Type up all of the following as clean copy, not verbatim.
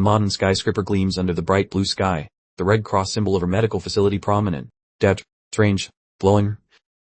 modern skyscraper gleams under the bright blue sky, the red cross symbol of her medical facility prominent. Dead, strange, glowing,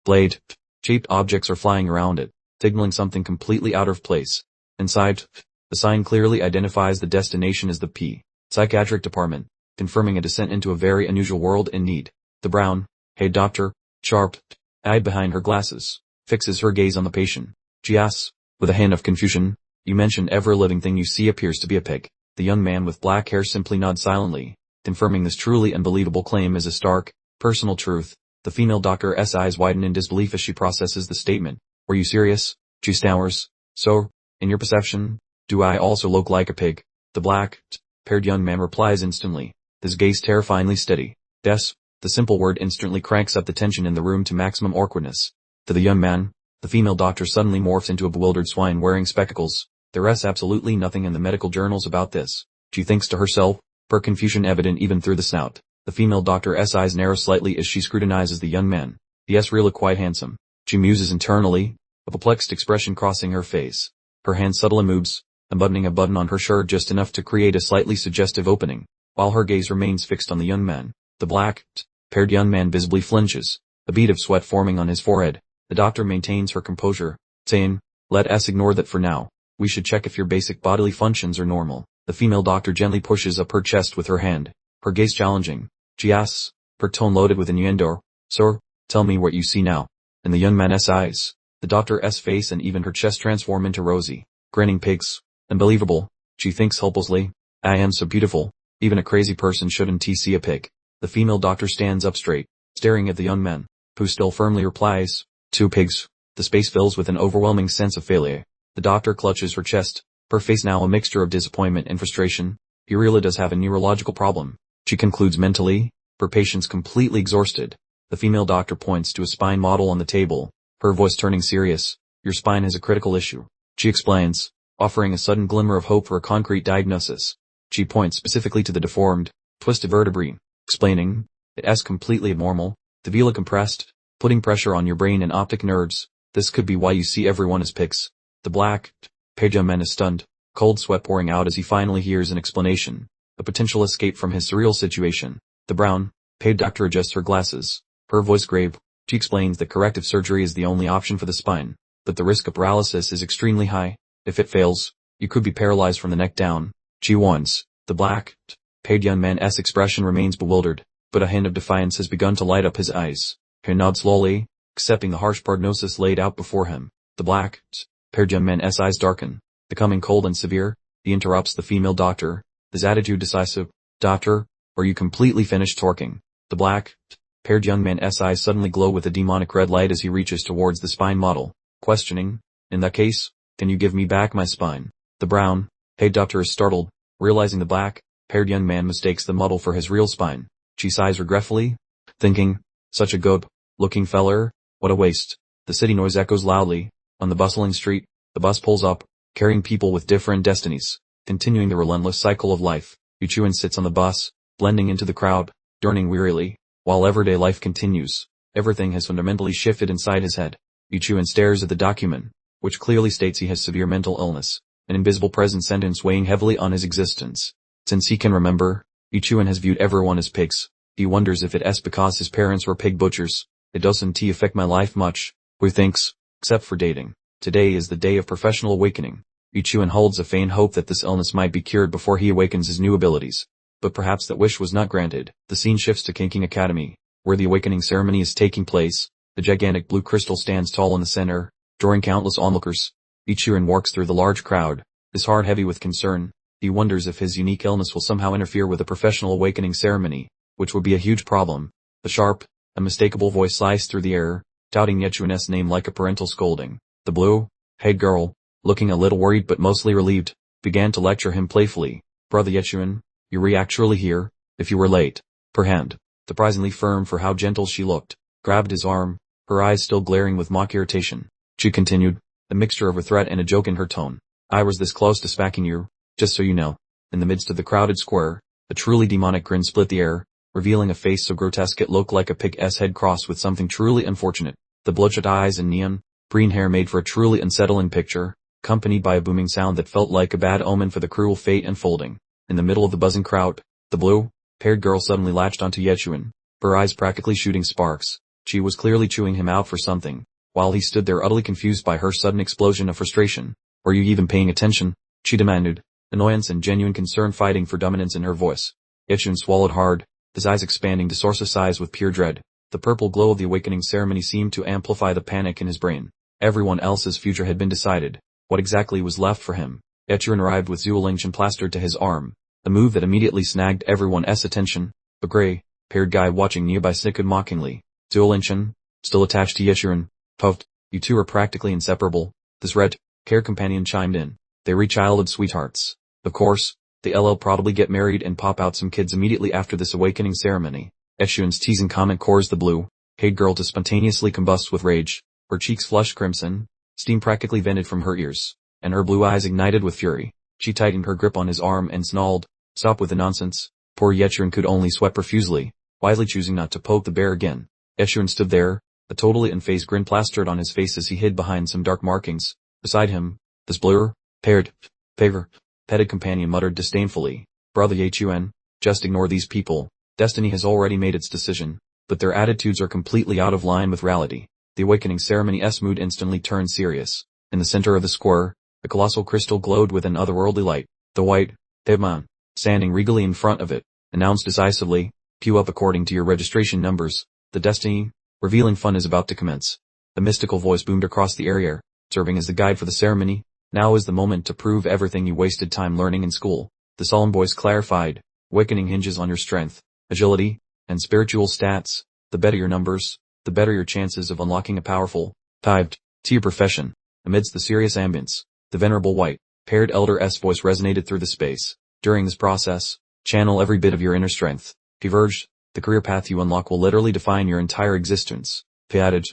blade, shaped objects are flying around it, signaling something completely out of place. Inside, the sign clearly identifies the destination as the P. Psychiatric department, confirming a descent into a very unusual world in need. The brown, hey doctor, sharp, eye behind her glasses, fixes her gaze on the patient. She asks, with a hint of confusion, you mentioned every living thing you see appears to be a pig. The young man with black hair simply nods silently, confirming this truly unbelievable claim as a stark, personal truth. The female doctor's eyes widen in disbelief as she processes the statement. Were you serious? She stammers. So, in your perception, do I also look like a pig? The black-haired young man replies instantly, his gaze terrifyingly steady. Yes, the simple word instantly cranks up the tension in the room to maximum awkwardness. To the young man, the female doctor suddenly morphs into a bewildered swine wearing spectacles. There's absolutely nothing in the medical journals about this. She thinks to herself, her confusion evident even through the snout. The female doctor's eyes narrow slightly as she scrutinizes the young man. Yes, really quite handsome. She muses internally, a perplexed expression crossing her face. Her hand subtly moves, unbuttoning a button on her shirt just enough to create a slightly suggestive opening, while her gaze remains fixed on the young man. The black-haired young man visibly flinches, a bead of sweat forming on his forehead. The doctor maintains her composure, saying, let us ignore that for now. We should check if your basic bodily functions are normal. The female doctor gently pushes up her chest with her hand, her gaze challenging. She asks, her tone loaded with innuendo, sir, tell me what you see now. In the young man's eyes, the doctor's face and even her chest transform into rosy, grinning pigs. Unbelievable, she thinks helplessly. I am so beautiful, even a crazy person shouldn't see a pig. The female doctor stands up straight, staring at the young man, who still firmly replies, 2 pigs. The space fills with an overwhelming sense of failure. The doctor clutches her chest, her face now a mixture of disappointment and frustration. He really does have a neurological problem. She concludes mentally, her patient's completely exhausted. The female doctor points to a spine model on the table, her voice turning serious. Your spine has a critical issue, she explains, offering a sudden glimmer of hope for a concrete diagnosis. She points specifically to the deformed, twisted vertebrae, explaining, it's completely abnormal, severely compressed, putting pressure on your brain and optic nerves. This could be why you see everyone as pigs. The black-haired young man is stunned, cold sweat pouring out as he finally hears an explanation, a potential escape from his surreal situation. The brown-haired doctor adjusts her glasses, her voice grave. She explains that corrective surgery is the only option for the spine, but the risk of paralysis is extremely high. If it fails, you could be paralyzed from the neck down. She warns. The black-haired young man's expression remains bewildered, but a hint of defiance has begun to light up his eyes. He nods slowly, accepting the harsh prognosis laid out before him. The black-haired young man's eyes darken, becoming cold and severe. He interrupts the female doctor, his attitude decisive. Doctor, are you completely finished talking? The black-haired young man's eyes suddenly glow with a demonic red light as he reaches towards the spine model, questioning, in that case, can you give me back my spine? The brown-haired doctor is startled, realizing the black-haired young man mistakes the model for his real spine. She sighs regretfully, thinking, such a good-looking feller, what a waste. The city noise echoes loudly. On the bustling street, the bus pulls up, carrying people with different destinies, continuing the relentless cycle of life. Yuchuan sits on the bus, blending into the crowd, yearning wearily. While everyday life continues, everything has fundamentally shifted inside his head. Yuchuan stares at the document, which clearly states he has severe mental illness, an invisible present sentence weighing heavily on his existence. Since he can remember, Yuchuan has viewed everyone as pigs. He wonders if it's because his parents were pig butchers. It doesn't affect my life much, he thinks, except for dating. Today is the day of professional awakening. Yuchuan holds a faint hope that this illness might be cured before he awakens his new abilities. But perhaps that wish was not granted. The scene shifts to Kinking Academy, where the awakening ceremony is taking place. The gigantic blue crystal stands tall in the center, drawing countless onlookers. Yuchuan walks through the large crowd, his heart heavy with concern. He wonders if his unique illness will somehow interfere with the professional awakening ceremony, which would be a huge problem. The sharp, unmistakable voice sliced through the air, touting Yuchuan's name like a parental scolding. The blue-haired girl, looking a little worried but mostly relieved, began to lecture him playfully. Brother Yuchuan, you're actually here. If you were late. Her hand, surprisingly firm for how gentle she looked, grabbed his arm, her eyes still glaring with mock irritation. She continued, a mixture of a threat and a joke in her tone. I was this close to smacking you, just so you know. In the midst of the crowded square, a truly demonic grin split the air, revealing a face so grotesque it looked like a pig's head crossed with something truly unfortunate. The bloodshot eyes and neon green hair made for a truly unsettling picture, accompanied by a booming sound that felt like a bad omen for the cruel fate unfolding. In the middle of the buzzing crowd, the blue-haired girl suddenly latched onto Yechuan, her eyes practically shooting sparks. She was clearly chewing him out for something, while he stood there utterly confused by her sudden explosion of frustration. "Were you even paying attention?" she demanded, annoyance and genuine concern fighting for dominance in her voice. Yechuan swallowed hard, his eyes expanding to source size with pure dread. The purple glow of the awakening ceremony seemed to amplify the panic in his brain. Everyone else's future had been decided. What exactly was left for him? Yechuan arrived with Zuolinchen plastered to his arm, a move that immediately snagged everyone's attention. The gray-haired guy watching nearby snickered mockingly. Zuolinchen, still attached to Yechuan, puffed, "You two are practically inseparable." This red-haired companion chimed in. "They re-childhood sweethearts. Of course, they'll probably get married and pop out some kids immediately after this awakening ceremony." Yechuan's teasing comment caused the blue-haired girl to spontaneously combust with rage. Her cheeks flushed crimson, steam practically vented from her ears, and her blue eyes ignited with fury. She tightened her grip on his arm and snarled, "Stop with the nonsense." Poor Yechuan could only sweat profusely, wisely choosing not to poke the bear again. Yechuan stood there, a totally unfazed grin plastered on his face as he hid behind some dark markings. Beside him, this blue-haired, petted companion muttered disdainfully, "Brother Yechuan, just ignore these people. Destiny has already made its decision, but their attitudes are completely out of line with reality." The awakening ceremony's mood instantly turned serious. In the center of the square, the colossal crystal glowed with an otherworldly light. The white-haired man, standing regally in front of it, announced decisively, "Queue up according to your registration numbers. The destiny revealing fun is about to commence." The mystical voice boomed across the area, serving as the guide for the ceremony. "Now is the moment to prove everything you wasted time learning in school." The solemn voice clarified, "Awakening hinges on your strength, agility, and spiritual stats. The better your numbers, the better your chances of unlocking a powerful path to your profession." Amidst the serious ambience, the venerable white-haired elder's voice resonated through the space. "During this process, channel every bit of your inner strength. Converge, the career path you unlock will literally define your entire existence." He added,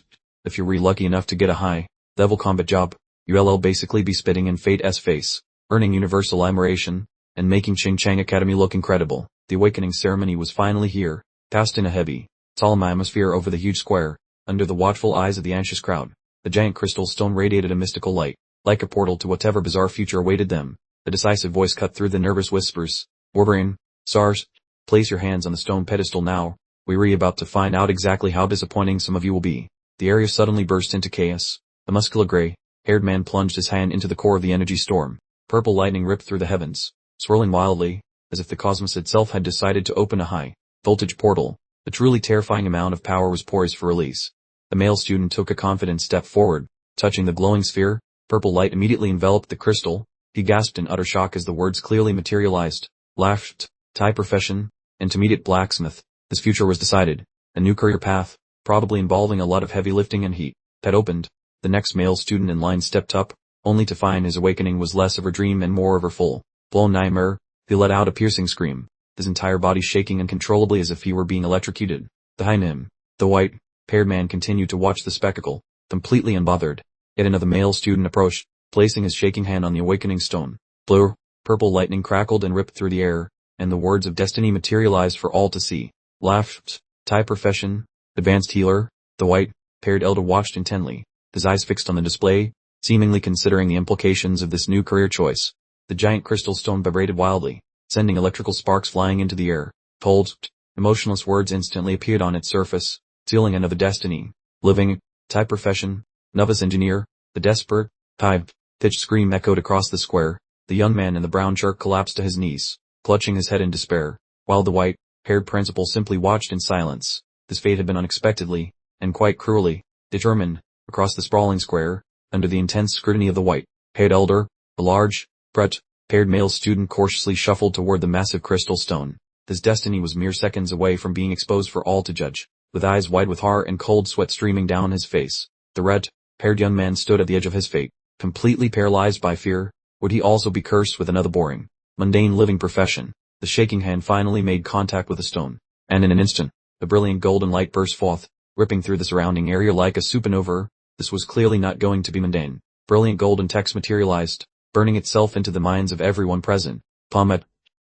"If you're lucky enough to get a high-level combat job, you'll basically be spitting in fate's face, earning universal admiration, and making Ching Chang Academy look incredible." The awakening ceremony was finally here, passed in a heavy, solemn atmosphere over the huge square. Under the watchful eyes of the anxious crowd, the giant crystal stone radiated a mystical light, like a portal to whatever bizarre future awaited them. The decisive voice cut through the nervous whispers. "Warbrain, SARS, place your hands on the stone pedestal now. We're about to find out exactly how disappointing some of you will be." The area suddenly burst into chaos. The muscular gray-haired man plunged his hand into the core of the energy storm. Purple lightning ripped through the heavens, swirling wildly, as if the cosmos itself had decided to open a high-voltage portal. A truly terrifying amount of power was poised for release. The male student took a confident step forward, touching the glowing sphere. Purple light immediately enveloped the crystal. He gasped in utter shock as the words clearly materialized. "Laughed, Thai profession, intermediate blacksmith." His future was decided. A new career path, probably involving a lot of heavy lifting and heat, had opened. The next male student in line stepped up, only to find his awakening was less of a dream and more of a full-blown nightmare. He let out a piercing scream, his entire body shaking uncontrollably as if he were being electrocuted. Behind him, the white-haired man continued to watch the spectacle, completely unbothered. Yet another male student approached, placing his shaking hand on the awakening stone. Blue-purple lightning crackled and ripped through the air, and the words of destiny materialized for all to see. "Laughed, Thai profession, advanced healer." The white-haired elder watched intently, his eyes fixed on the display, seemingly considering the implications of this new career choice. The giant crystal stone vibrated wildly, sending electrical sparks flying into the air. Cold, emotionless words instantly appeared on its surface, sealing another destiny. "Living, Thai profession, novice engineer." The desperate, high-pitched scream echoed across the square. The young man in the brown shirt collapsed to his knees, clutching his head in despair, while the white-haired principal simply watched in silence. His fate had been unexpectedly, and quite cruelly, determined. Across the sprawling square, under the intense scrutiny of the white-haired elder, a large, red-haired male student cautiously shuffled toward the massive crystal stone. His destiny was mere seconds away from being exposed for all to judge. With eyes wide with horror and cold sweat streaming down his face, the red-haired young man stood at the edge of his fate, completely paralyzed by fear. Would he also be cursed with another boring, mundane living profession? The shaking hand finally made contact with the stone, and in an instant, a brilliant golden light burst forth, ripping through the surrounding area like a supernova. This was clearly not going to be mundane. Brilliant golden text materialized, burning itself into the minds of everyone present. Pommet,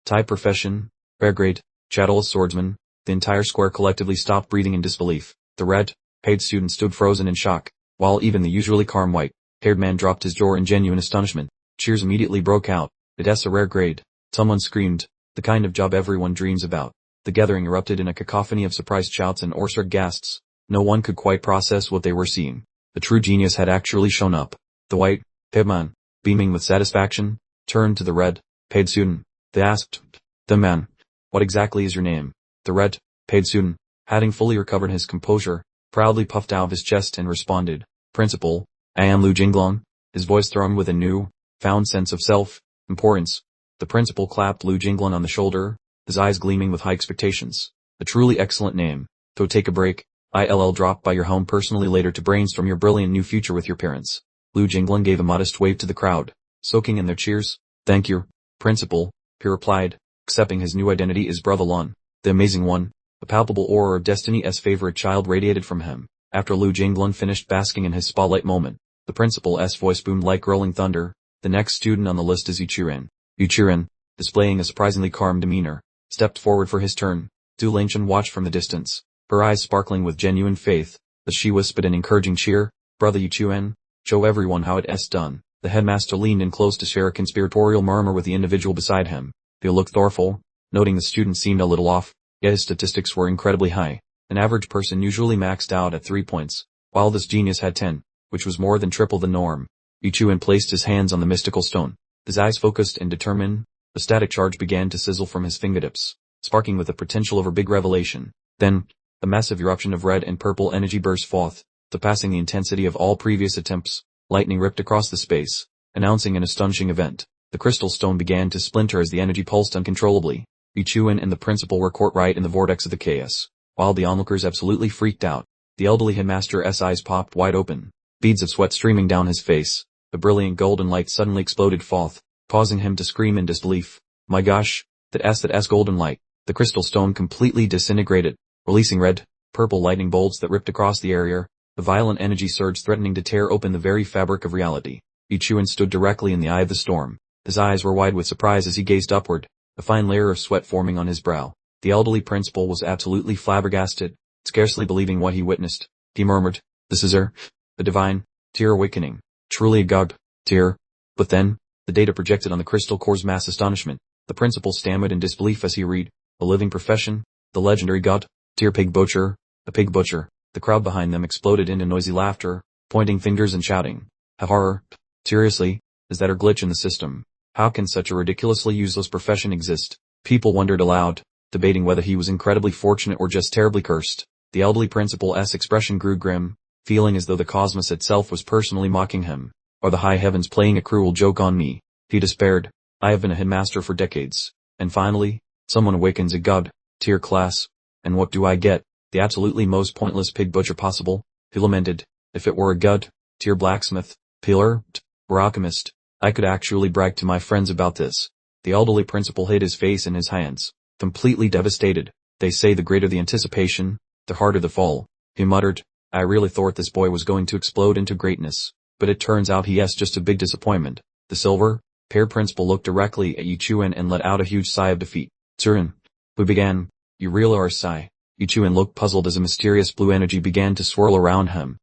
Thai profession, rare grade, shadowless swordsman. The entire square collectively stopped breathing in disbelief. The red-haired student stood frozen in shock, while even the usually calm white-haired man dropped his jaw in genuine astonishment. Cheers immediately broke out. "It's a rare grade." Someone screamed, The kind of job everyone dreams about. The gathering erupted in a cacophony of surprised shouts and awestruck gasps. No one could quite process what they were seeing. The true genius had actually shown up. The white, paid man, beaming with satisfaction, turned to the red, paid student. They asked, "The man, what exactly is your name?" The red, paid student, having fully recovered his composure, proudly puffed out his chest and responded, "Principal, I am Lu Jinglong," his voice thrummed with a new, found sense of self-importance. The principal clapped Lu Jinglong on the shoulder, his eyes gleaming with high expectations. "A truly excellent name. Go take a break. I'll drop by your home personally later to brainstorm your brilliant new future with your parents." Lu Jinglong gave a modest wave to the crowd, soaking in their cheers. "Thank you, Principal," he replied, accepting his new identity as Brother Lun, the Amazing One. A palpable aura of Destiny's favorite child radiated from him. After Lu Jinglong finished basking in his spotlight moment, the principal's voice boomed like rolling thunder. "The next student on the list is Yuchuren." Yuchuren, displaying a surprisingly calm demeanor, stepped forward for his turn. Du Lingchen watched from the distance, her eyes sparkling with genuine faith, as she whispered an encouraging cheer. "Brother Yuchuren, show everyone how it's done." The headmaster leaned in close to share a conspiratorial murmur with the individual beside him. He looked thoughtful, noting the student seemed a little off, yet his statistics were incredibly high. An average person usually maxed out at 3 points, while this genius had 10, which was more than triple the norm. Yuchuren placed his hands on the mystical stone. His eyes focused and determined. A static charge began to sizzle from his fingertips, sparking with the potential of a big revelation. Then, a massive eruption of red and purple energy burst forth, surpassing the intensity of all previous attempts. Lightning ripped across the space, announcing an astonishing event. The crystal stone began to splinter as the energy pulsed uncontrollably. Yuchuren and the principal were caught right in the vortex of the chaos, while the onlookers absolutely freaked out. The elderly headmaster's eyes popped wide open, beads of sweat streaming down his face. The brilliant golden light suddenly exploded forth, causing him to scream in disbelief. "My gosh, that's golden light." The crystal stone completely disintegrated, releasing red, purple lightning bolts that ripped across the area, a violent energy surge threatening to tear open the very fabric of reality. Yuchuren stood directly in the eye of the storm. His eyes were wide with surprise as he gazed upward, a fine layer of sweat forming on his brow. The elderly principal was absolutely flabbergasted, scarcely believing what he witnessed. He murmured, "This is a divine, tear awakening. Truly a god, tear." But then, the data projected on the crystal core's mass astonishment. The principal stammered in disbelief as he read, "A living profession, the legendary god, tear pig butcher, a pig butcher." The crowd behind them exploded into noisy laughter, pointing fingers and shouting, "Horror! Seriously, is that a glitch in the system? How can such a ridiculously useless profession exist?" People wondered aloud, debating whether he was incredibly fortunate or just terribly cursed. The elderly principal's expression grew grim, feeling as though the cosmos itself was personally mocking him, or the high heavens playing a cruel joke on me. He despaired, "I have been a headmaster for decades, and finally, someone awakens a god, tier class, and what do I get? The absolutely most pointless pig butcher possible." He lamented, "If it were a god, tier blacksmith, peeler, or alchemist, I could actually brag to my friends about this." The elderly principal hid his face in his hands, completely devastated. "They say the greater the anticipation, the harder the fall," he muttered. "I really thought this boy was going to explode into greatness, but it turns out he is just a big disappointment." The silver-haired principal looked directly at Yuchuren and let out a huge sigh of defeat. "Tsurin," we began. "You really are a sigh." Yuchuren looked puzzled as a mysterious blue energy began to swirl around him.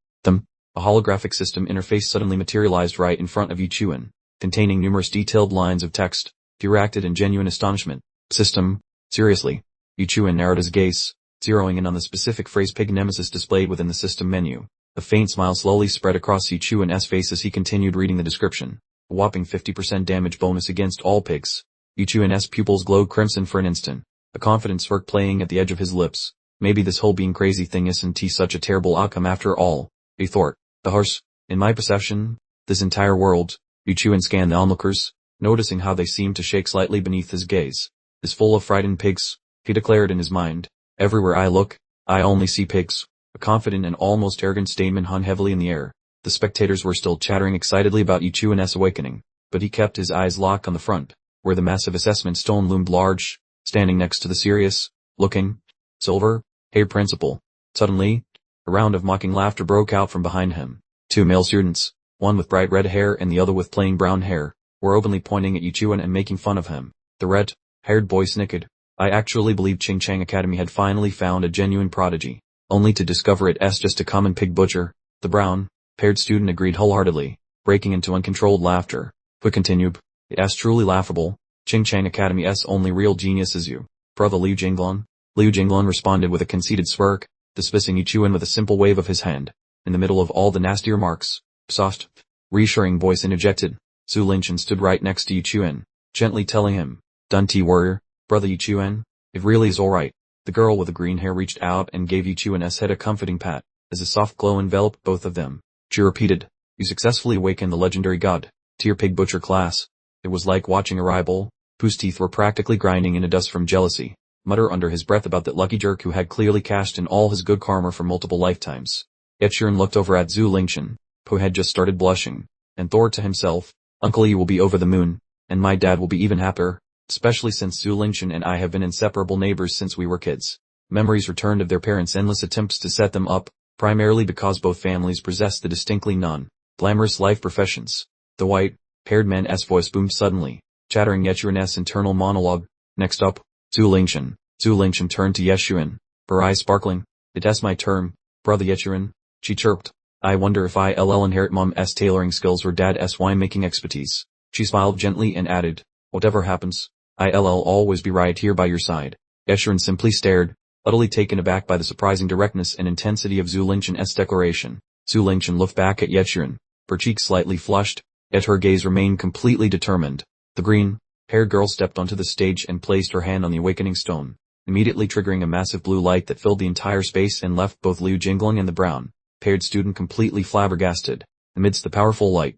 A holographic system interface suddenly materialized right in front of Yuchuren, containing numerous detailed lines of text. He reacted in genuine astonishment. "System? Seriously?" Yuchuren narrowed his gaze, zeroing in on the specific phrase "pig nemesis" displayed within the system menu. A faint smile slowly spread across Yuchuren's face as he continued reading the description. A whopping 50% damage bonus against all pigs. Yuchuren's pupils glowed crimson for an instant, a confident smirk playing at the edge of his lips. Maybe this whole being crazy thing isn't such a terrible outcome after all, he thought. "The horse, in my perception, this entire world." Yuchuren scanned the onlookers, noticing how they seemed to shake slightly beneath his gaze. "Is full of frightened pigs," he declared in his mind. "Everywhere I look, I only see pigs." A confident and almost arrogant statement hung heavily in the air. The spectators were still chattering excitedly about Yuchuren's awakening, but he kept his eyes locked on the front, where the massive assessment stone loomed large, standing next to the serious-looking, silver-haired principal. Suddenly, a round of mocking laughter broke out from behind him. Two male students, one with bright red hair and the other with plain brown hair, were openly pointing at Yuchuren and making fun of him. The red-haired boy snickered. "I actually believed Ching Chang Academy had finally found a genuine prodigy, only to discover it as just a common pig butcher." The brown-haired student agreed wholeheartedly, breaking into uncontrolled laughter. But continued, "It's truly laughable. Ching Chang Academy's only real genius is you, brother Liu Jinglan. Liu Jinglan responded with a conceited smirk, dismissing Yichuan with a simple wave of his hand. In the middle of all the nasty remarks, soft, reassuring voice interjected. Zhu Linchen stood right next to Yichuan, gently telling him, "Don't worry, brother Yichuan, it really is alright." The girl with the green hair reached out and gave Yichuan's head a comforting pat, as a soft glow enveloped both of them. She repeated, "You successfully awakened the legendary god, tier pig butcher class." It was like watching a rival, whose teeth were practically grinding into dust from jealousy, mutter under his breath about that lucky jerk who had clearly cashed in all his good karma for multiple lifetimes. Yichuan looked over at Zhu Linchen, who had just started blushing, and thought to himself, "Uncle Yi will be over the moon, and my dad will be even happier, especially since Zhu Linchen and I have been inseparable neighbors since we were kids." Memories returned of their parents' endless attempts to set them up, primarily because both families possessed the distinctly non-glamorous life professions. The white-haired man's voice boomed suddenly, chattering Yichuan's internal monologue. "Next up, Zhu Linchen." Zhu Linchen turned to Yichuan, her eyes sparkling. "It's my turn, brother Yichuan," she chirped. "I wonder if I'll inherit mom's tailoring skills or dad's wine-making expertise." She smiled gently and added, "Whatever happens, I'll always be right here by your side." Yichuan simply stared, utterly taken aback by the surprising directness and intensity of Zhu Linchen's declaration. Zhu Linchen looked back at Yichuan, her cheeks slightly flushed, yet her gaze remained completely determined. The green-haired girl stepped onto the stage and placed her hand on the awakening stone, immediately triggering a massive blue light that filled the entire space and left both Liu Jingling and the brown-haired student completely flabbergasted. Amidst the powerful light,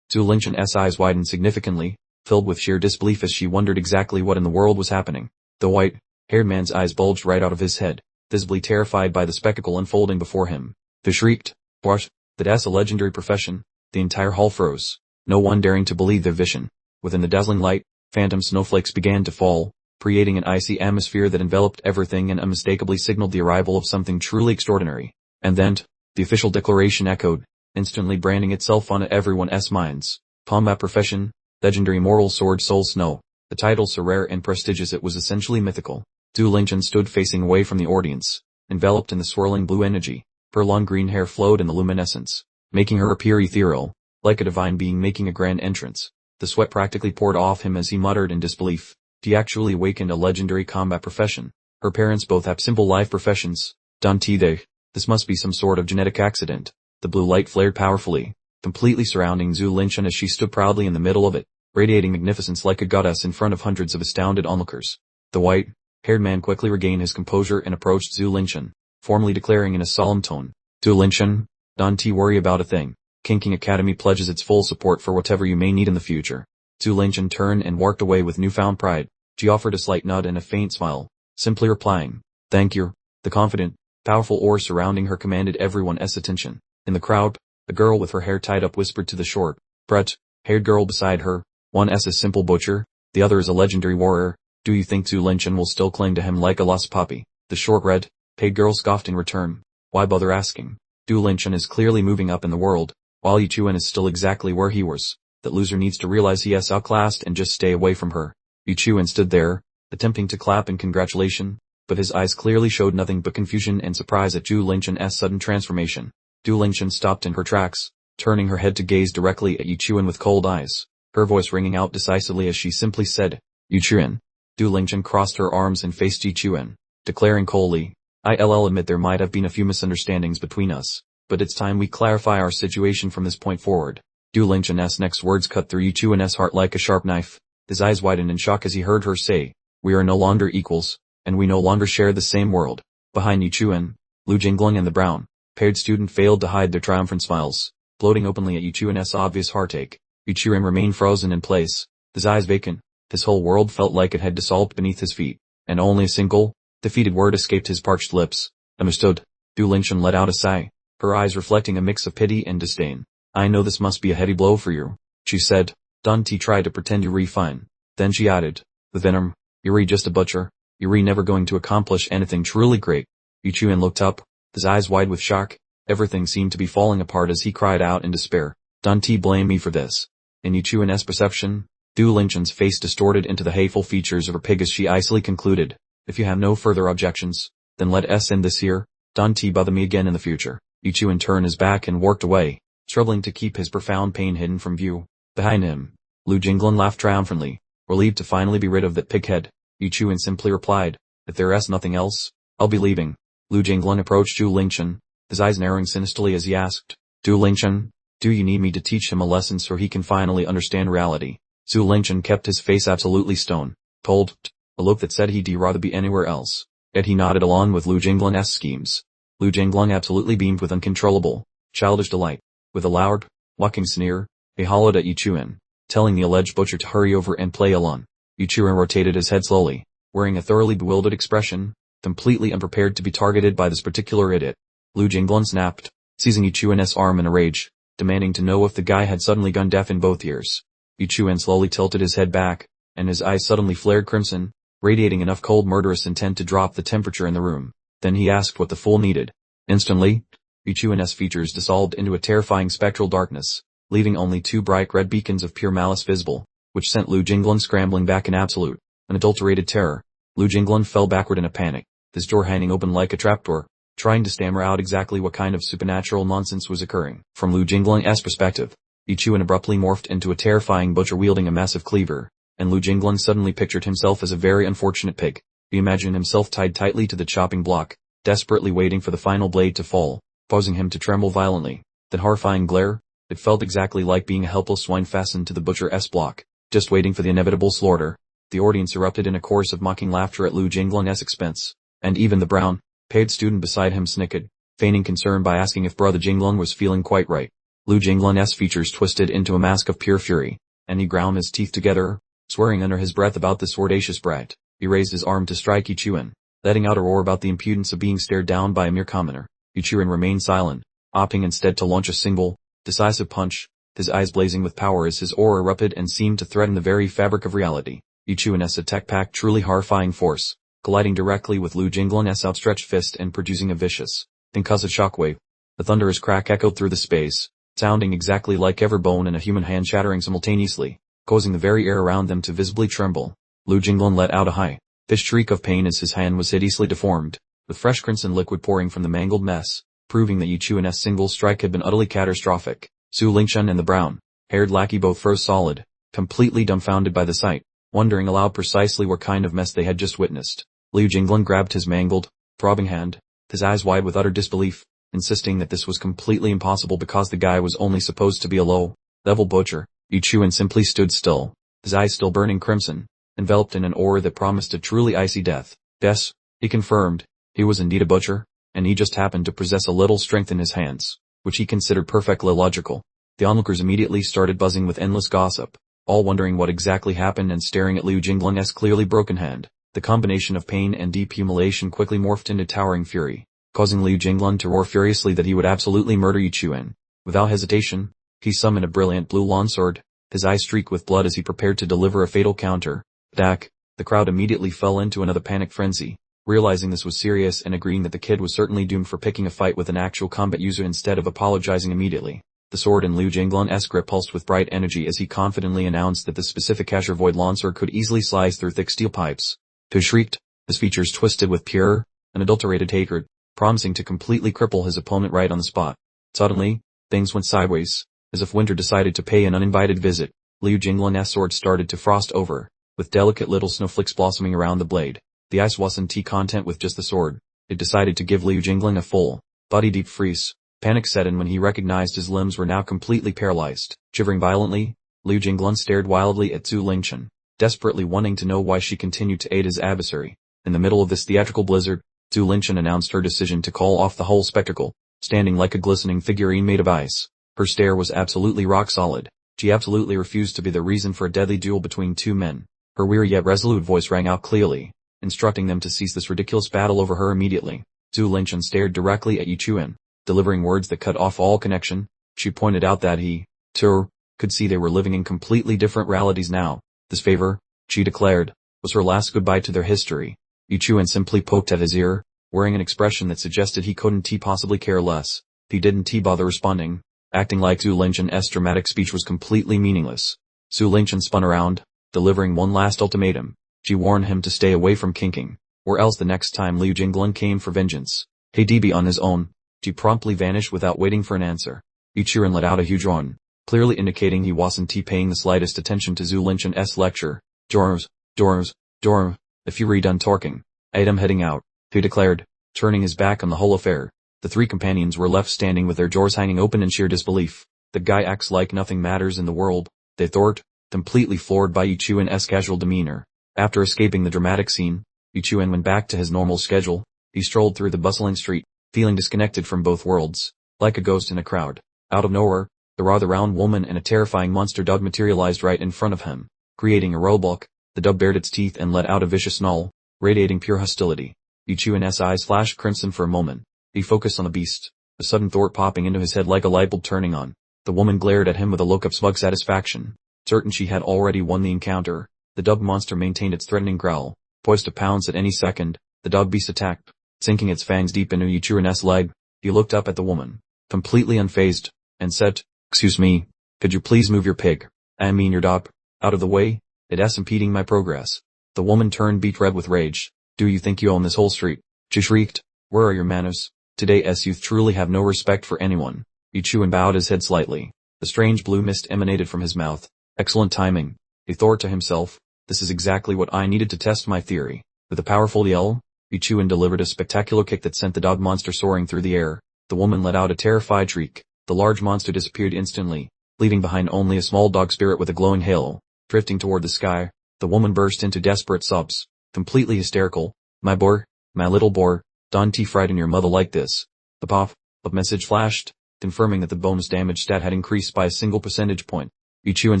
Zhu Linchen's eyes widened significantly, filled with sheer disbelief as she wondered exactly what in the world was happening. The white-haired man's eyes bulged right out of his head, visibly terrified by the spectacle unfolding before him. They shrieked, "What? That's a legendary profession?" The entire hall froze, no one daring to believe their vision. Within the dazzling light, phantom snowflakes began to fall, creating an icy atmosphere that enveloped everything and unmistakably signaled the arrival of something truly extraordinary. And then, the official declaration echoed, instantly branding itself on everyone's minds. Combat profession, legendary immortal sword soul snow. The title so rare and prestigious it was essentially mythical. Zhu Linchen stood facing away from the audience, enveloped in the swirling blue energy. Her long green hair flowed in the luminescence, making her appear ethereal, like a divine being making a grand entrance. The sweat practically poured off him as he muttered in disbelief. He actually awakened a legendary combat profession. Her parents both have simple life professions. This must be some sort of genetic accident. The blue light flared powerfully, completely surrounding Zhu Linchen as she stood proudly in the middle of it, radiating magnificence like a goddess in front of hundreds of astounded onlookers. The white-haired man quickly regained his composure and approached Zhu Linchen, formally declaring in a solemn tone, "Zhu Linchen, don't worry about a thing. King Academy pledges its full support for whatever you may need in the future." Zhu Linchen turned and walked away with newfound pride. She offered a slight nod and a faint smile, simply replying, "Thank you." The confident, powerful aura surrounding her commanded everyone's attention. In the crowd, a girl with her hair tied up whispered to the short-haired girl beside her, "One's a simple butcher, the other is a legendary warrior. Do you think Zhu Linchen will still cling to him like a lost puppy?" The short red-haired girl scoffed in return. "Why bother asking? Zhu Linchen is clearly moving up in the world, while Yichuan is still exactly where he was. That loser needs to realize he is outclassed and just stay away from her." Yichuan stood there, attempting to clap in congratulation, but his eyes clearly showed nothing but confusion and surprise at Zhu Linchen's sudden transformation. Zhu Linchen stopped in her tracks, turning her head to gaze directly at Yichuan with cold eyes, her voice ringing out decisively as she simply said, "Yichuan." Zhu Linchen crossed her arms and faced Yichuan, declaring coldly, "I'll admit there might have been a few misunderstandings between us, but it's time we clarify our situation from this point forward." Zhu Linchen's next words cut through Yichuan's heart like a sharp knife. His eyes widened in shock as he heard her say, "We are no longer equals, and we no longer share the same world." Behind Yichuan, Liu Jingling and the brown-haired student failed to hide their triumphant smiles, gloating openly at Yichuan's obvious heartache. Yichuan remained frozen in place, his eyes vacant. His whole world felt like it had dissolved beneath his feet, and only a single, defeated word escaped his parched lips. "Understood." Zhu Linchen let out a sigh, her eyes reflecting a mix of pity and disdain. "I know this must be a heavy blow for you," she said. Dante tried to pretend you're fine. Then she added, with venom, "You're just a butcher. You're never going to accomplish anything truly great." Yichuan looked up, his eyes wide with shock. Everything seemed to be falling apart as he cried out in despair, "Dante blame me for this." In Yichuan's perception, Zhu Linchen's face distorted into the hateful features of her pig as she icily concluded, "If you have no further objections, then let us end this here. Don't bother me again in the future." Yichuan turned his back and walked away, struggling to keep his profound pain hidden from view. Behind him, Liu Jinglan laughed triumphantly, relieved to finally be rid of that pighead. Yu Chuan simply replied, if there's nothing else, I'll be leaving. Lu Jinglun approached Zhu Lingchen, his eyes narrowing sinisterly as he asked, Zhu Lingchen, do you need me to teach him a lesson so he can finally understand reality? Zhu Lingchen kept his face absolutely stone, cold, a look that said he'd rather be anywhere else. Yet he nodded along with Lu Jinglun's schemes. Lu Jinglun absolutely beamed with uncontrollable, childish delight. With a loud, mocking sneer, he hollered at Yu Chuan, telling the alleged butcher to hurry over and play along. Yu Chuan rotated his head slowly, wearing a thoroughly bewildered expression, completely unprepared to be targeted by this particular idiot. Lu Jinglun snapped, seizing Yu Chuan's arm in a rage, demanding to know if the guy had suddenly gone deaf in both ears. Yu Chuan slowly tilted his head back, and his eyes suddenly flared crimson, radiating enough cold murderous intent to drop the temperature in the room. Then he asked what the fool needed. Instantly, Yu Chuan's features dissolved into a terrifying spectral darkness, leaving only two bright red beacons of pure malice visible, which sent Lu Jinglun scrambling back in absolute, unadulterated terror. Lu Jinglun fell backward in a panic, his jaw hanging open like a trapdoor, trying to stammer out exactly what kind of supernatural nonsense was occurring. From Lu Jinglun's perspective, Yu Chuan abruptly morphed into a terrifying butcher wielding a massive cleaver, and Lu Jinglun suddenly pictured himself as a very unfortunate pig. He imagined himself tied tightly to the chopping block, desperately waiting for the final blade to fall, causing him to tremble violently. That horrifying glare, it felt exactly like being a helpless swine fastened to the butcher's block, just waiting for the inevitable slaughter. The audience erupted in a chorus of mocking laughter at Lu Jinglun's expense, and even the brown, paid student beside him snickered, feigning concern by asking if Brother Jinglun was feeling quite right. Lu Jinglun's features twisted into a mask of pure fury, and he ground his teeth together, swearing under his breath about this audacious brat. He raised his arm to strike Yu Chuan, letting out a roar about the impudence of being stared down by a mere commoner. Yu Chuan remained silent, opting instead to launch a single, decisive punch, his eyes blazing with power as his aura erupted and seemed to threaten the very fabric of reality. Yu Chuan's attack packed truly horrifying force, colliding directly with Lu Jinglun's outstretched fist and producing a vicious, concussive shockwave. The thunderous crack echoed through the space, sounding exactly like every bone in a human hand shattering simultaneously, causing the very air around them to visibly tremble. Lu Jinglun let out a high-pitched shriek of pain as his hand was hideously deformed, with fresh crimson liquid pouring from the mangled mess, proving that Yu Chuan's single strike had been utterly catastrophic. Zhu Lingchen and the brown-haired lackey both froze solid, completely dumbfounded by the sight, wondering aloud precisely what kind of mess they had just witnessed. Lu Jinglun grabbed his mangled, throbbing hand, his eyes wide with utter disbelief, insisting that this was completely impossible because the guy was only supposed to be a low-level butcher. Yu Chuan simply stood still, his eyes still burning crimson, enveloped in an aura that promised a truly icy death. Yes, he confirmed, he was indeed a butcher, and he just happened to possess a little strength in his hands, which he considered perfectly logical. The onlookers immediately started buzzing with endless gossip, all wondering what exactly happened and staring at Lu Jinglun's clearly broken hand. The combination of pain and deep humiliation quickly morphed into towering fury, causing Lu Jinglun to roar furiously that he would absolutely murder Yu Chuan. Without hesitation, he summoned a brilliant blue longsword, his eyes streaked with blood as he prepared to deliver a fatal counter attack. The crowd immediately fell into another panic frenzy, realizing this was serious and agreeing that the kid was certainly doomed for picking a fight with an actual combat user instead of apologizing immediately. The sword in Lu Jinglun's grip pulsed with bright energy as he confidently announced that the specific Azure Void longsword could easily slice through thick steel pipes. He shrieked, his features twisted with pure, unadulterated hatred, promising to completely cripple his opponent right on the spot. Suddenly, things went sideways, as if winter decided to pay an uninvited visit. Lu Jinglun's sword started to frost over, with delicate little snowflakes blossoming around the blade. The ice wasn't content with just the sword. It decided to give Lu Jinglun a full, body deep freeze. Panic set in when he recognized his limbs were now completely paralyzed. Shivering violently, Lu Jinglun stared wildly at Zhu Lingchen, desperately wanting to know why she continued to aid his adversary. In the middle of this theatrical blizzard, Zhu Lingchen announced her decision to call off the whole spectacle, standing like a glistening figurine made of ice. Her stare was absolutely rock solid. She absolutely refused to be the reason for a deadly duel between two men. Her weary yet resolute voice rang out clearly, instructing them to cease this ridiculous battle over her immediately. Zhu Lingchen stared directly at Yu Chuan, delivering words that cut off all connection. She pointed out that he, too, could see they were living in completely different realities now. This favor, she declared, was her last goodbye to their history. Yu Chuan simply poked at his ear, wearing an expression that suggested he couldn't possibly care less. He didn't bother responding, acting like Zhu Lingchen's dramatic speech was completely meaningless. Zhu Lingchen spun around, delivering one last ultimatum. She warned him to stay away from kinking, or else the next time Lu Jinglun came for vengeance, he'd be on his own. She promptly vanished without waiting for an answer. Yu Chuan let out a huge yawn, clearly indicating he wasn't paying the slightest attention to Zhu Lingchen's lecture. Dronzer, Dronzer, Dronzer, if you redone talking, I'm heading out, he declared, turning his back on the whole affair. The three companions were left standing with their jaws hanging open in sheer disbelief. The guy acts like nothing matters in the world, they thought, completely floored by Yuchuan's casual demeanor. After escaping the dramatic scene, Yuchuan went back to his normal schedule. He strolled through the bustling street, feeling disconnected from both worlds, like a ghost in a crowd. Out of nowhere, the rather round woman and a terrifying monster dog materialized right in front of him, creating a roadblock. The dog bared its teeth and let out a vicious snarl, radiating pure hostility. Yuchuan's eyes flashed crimson for a moment. He focused on the beast, a sudden thought popping into his head like a light bulb turning on. The woman glared at him with a look of smug satisfaction, certain she had already won the encounter. The dog monster maintained its threatening growl, poised to pounce at any second. The dog beast attacked, sinking its fangs deep into Yuchuan's leg. He looked up at the woman, completely unfazed, and said, "Excuse me, could you please move your pig, I mean your dog, out of the way? It's impeding my progress." The woman turned beet red with rage. "Do you think you own this whole street?" she shrieked. "Where are your manners? Today's youth truly have no respect for anyone." Yuchuan bowed his head slightly. A strange blue mist emanated from his mouth. Excellent timing, he thought to himself. This is exactly what I needed to test my theory. With a powerful yell, Yuchuan delivered a spectacular kick that sent the dog monster soaring through the air. The woman let out a terrified shriek. The large monster disappeared instantly, leaving behind only a small dog spirit with a glowing halo, drifting toward the sky. The woman burst into desperate sobs, completely hysterical. "My boar, my little boar, don't frighten your mother like this." The pop-up message flashed, confirming that the bonus damage stat had increased by a single percentage point. Yuchuan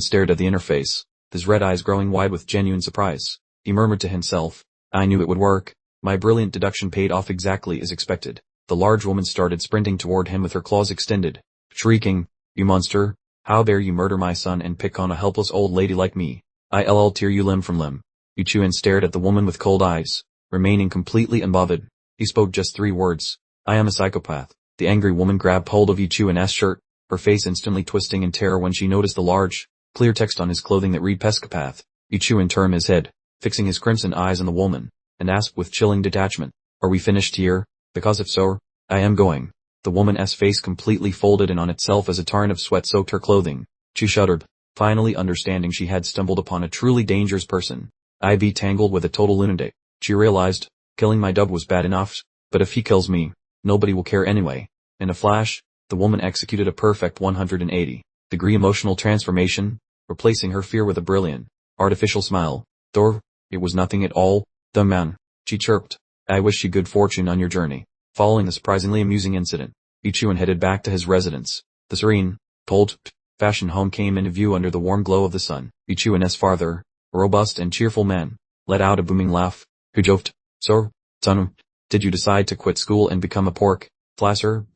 stared at the interface, his red eyes growing wide with genuine surprise. He murmured to himself, "I knew it would work." My brilliant deduction paid off exactly as expected. The large woman started sprinting toward him with her claws extended, shrieking, "You monster, how dare you murder my son and pick on a helpless old lady like me? I'll tear you limb from limb." Yuchuan stared at the woman with cold eyes, remaining completely unbothered. He spoke just 3 words. "I am a psychopath." The angry woman grabbed hold of Yuchuan's shirt, her face instantly twisting in terror when she noticed the large, clear text on his clothing that read "Pescopath." Yuchuan turned his head, fixing his crimson eyes on the woman, and asked with chilling detachment, "Are we finished here? Because if so, I am going." The woman's face completely folded in on itself as a torrent of sweat soaked her clothing. She shuddered, finally understanding she had stumbled upon a truly dangerous person. "I be tangled with a total lunatic," she realized. "Killing my dub was bad enough, but if he kills me, nobody will care anyway." In a flash, the woman executed a perfect 180-degree emotional transformation, replacing her fear with a brilliant, artificial smile. "Thor, it was nothing at all, the man," she chirped. "I wish you good fortune on your journey." Following the surprisingly amusing incident, Yuchuan headed back to his residence. The serene, old-fashioned home came into view under the warm glow of the sun. Yuchuan's father, a robust and cheerful man, let out a booming laugh. "Who joked? So, son, did you decide to quit school and become a pork flasher?"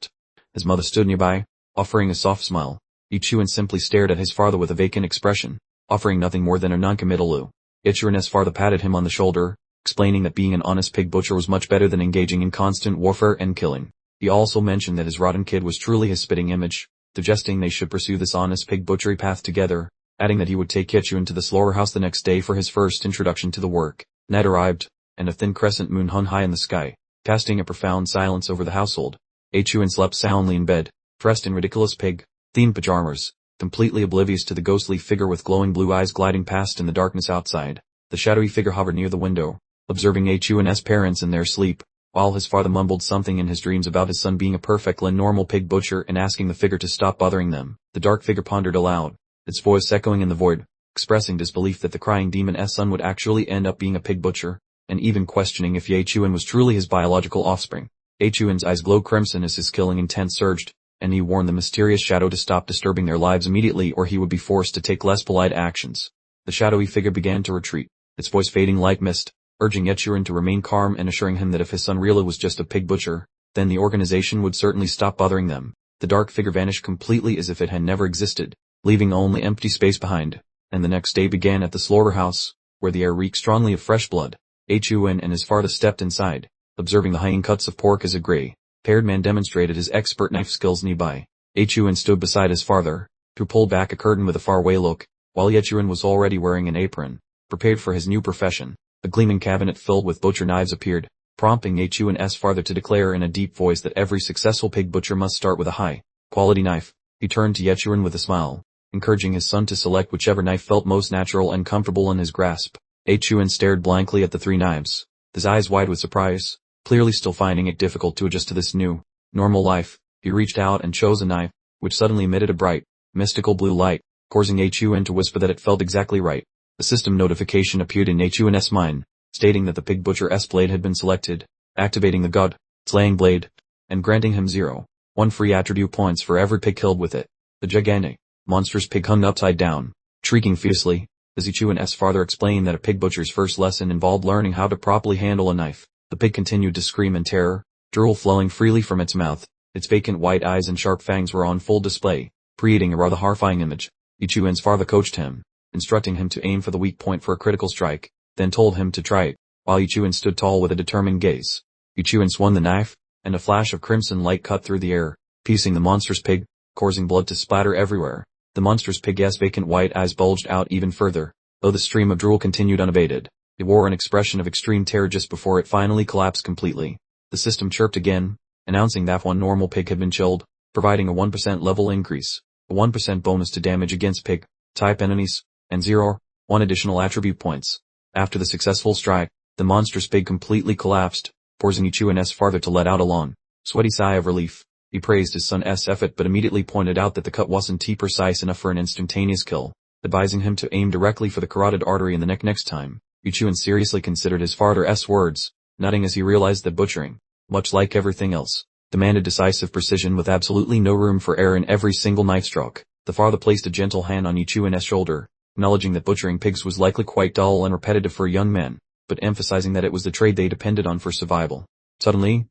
His mother stood nearby, offering a soft smile. Yuchuan simply stared at his father with a vacant expression, offering nothing more than a non-committal "oo." Yuchuan's father patted him on the shoulder, explaining that being an honest pig butcher was much better than engaging in constant warfare and killing. He also mentioned that his rotten kid was truly his spitting image, suggesting they should pursue this honest pig butchery path together, adding that he would take Yuchuan to the slaughterhouse the next day for his first introduction to the work. Night arrived, and a thin crescent moon hung high in the sky, casting a profound silence over the household. Yuchuan slept soundly in bed, dressed in ridiculous pig-themed pajamas, completely oblivious to the ghostly figure with glowing blue eyes gliding past in the darkness outside. The shadowy figure hovered near the window, observing Yuchuan's parents in their sleep, while his father mumbled something in his dreams about his son being a perfectly normal pig butcher and asking the figure to stop bothering them. The dark figure pondered aloud, its voice echoing in the void, expressing disbelief that the crying demon's son would actually end up being a pig butcher, and even questioning if Yuchuan was truly his biological offspring. Yuchuan's eyes glowed crimson as his killing intent surged, and he warned the mysterious shadow to stop disturbing their lives immediately or he would be forced to take less polite actions. The shadowy figure began to retreat, its voice fading like mist, urging Yuchuan to remain calm and assuring him that if his son really was just a pig butcher, then the organization would certainly stop bothering them. The dark figure vanished completely as if it had never existed, leaving only empty space behind, and the next day began at the slaughterhouse, where the air reeked strongly of fresh blood. Yuchuan and his father stepped inside, observing the hanging cuts of pork as a gray-haired man demonstrated his expert knife skills nearby. Yuchuan stood beside his father, who pulled back a curtain with a faraway look, while Yuchuan was already wearing an apron, prepared for his new profession. A gleaming cabinet filled with butcher knives appeared, prompting Yuchuan's father to declare in a deep voice that every successful pig butcher must start with a high-quality knife. He turned to Yuchuan with a smile, encouraging his son to select whichever knife felt most natural and comfortable in his grasp. Chuan stared blankly at the three knives, his eyes wide with surprise, clearly still finding it difficult to adjust to this new, normal life. He reached out and chose a knife, which suddenly emitted a bright, mystical blue light, causing Chuan to whisper that it felt exactly right. A system notification appeared in Chuan's mind, stating that the pig butcher's blade had been selected, activating the god, slaying blade, and granting him 0.1 free attribute points for every pig killed with it. The gigantic, monstrous pig hung upside down, shrieking fiercely, as Chuan's father explained that a pig butcher's first lesson involved learning how to properly handle a knife. The pig continued to scream in terror, drool flowing freely from its mouth. Its vacant white eyes and sharp fangs were on full display, creating a rather horrifying image. Chuan's father coached him, instructing him to aim for the weak point for a critical strike, then told him to try it, while Chuan stood tall with a determined gaze. Chuan swung the knife, and a flash of crimson light cut through the air, piercing the monstrous pig, causing blood to splatter everywhere. The monstrous pig's vacant white eyes bulged out even further, though the stream of drool continued unabated. It wore an expression of extreme terror just before it finally collapsed completely. The system chirped again, announcing that one normal pig had been killed, providing a 1% level increase, a 1% bonus to damage against pig-type enemies, and 0.1 additional attribute points. After the successful strike, the monstrous pig completely collapsed, forcing Chuan's father to let out a long, sweaty sigh of relief. He praised his son's effort but immediately pointed out that the cut wasn't precise enough for an instantaneous kill, advising him to aim directly for the carotid artery in the neck next time. Chuan seriously considered his father's words, nodding as he realized that butchering, much like everything else, demanded decisive precision with absolutely no room for error in every single knife stroke. The father placed a gentle hand on Chuan's shoulder, acknowledging that butchering pigs was likely quite dull and repetitive for a young man, but emphasizing that it was the trade they depended on for survival. Suddenly,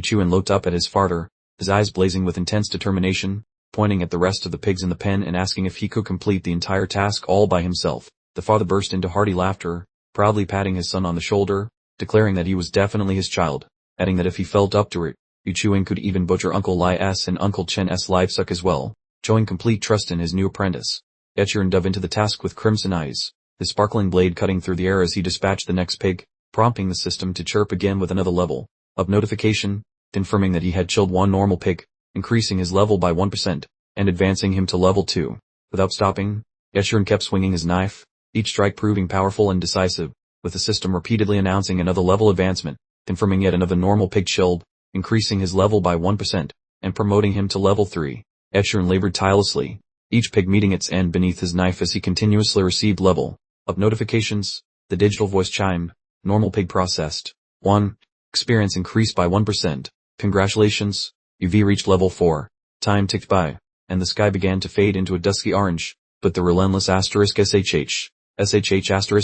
Chuan looked up at his father, his eyes blazing with intense determination, pointing at the rest of the pigs in the pen and asking if he could complete the entire task all by himself. The father burst into hearty laughter, proudly patting his son on the shoulder, declaring that he was definitely his child, adding that if he felt up to it, Chuan could even butcher Uncle Li's and Uncle Chen's livestock as well, showing complete trust in his new apprentice. Chuan dove into the task with crimson eyes, his sparkling blade cutting through the air as he dispatched the next pig, prompting the system to chirp again with another level of notification, confirming that he had killed one normal pig, increasing his level by 1%, and advancing him to level 2. Without stopping, Chuan kept swinging his knife, each strike proving powerful and decisive, with the system repeatedly announcing another level advancement, confirming yet another normal pig killed, increasing his level by 1%, and promoting him to level 3. Chuan labored tirelessly, each pig meeting its end beneath his knife as he continuously received level up notifications. The digital voice chimed, normal pig processed. 1. Experience increased by 1%. Congratulations, you've reached level 4. Time ticked by, and the sky began to fade into a dusky orange, but the relentless SHH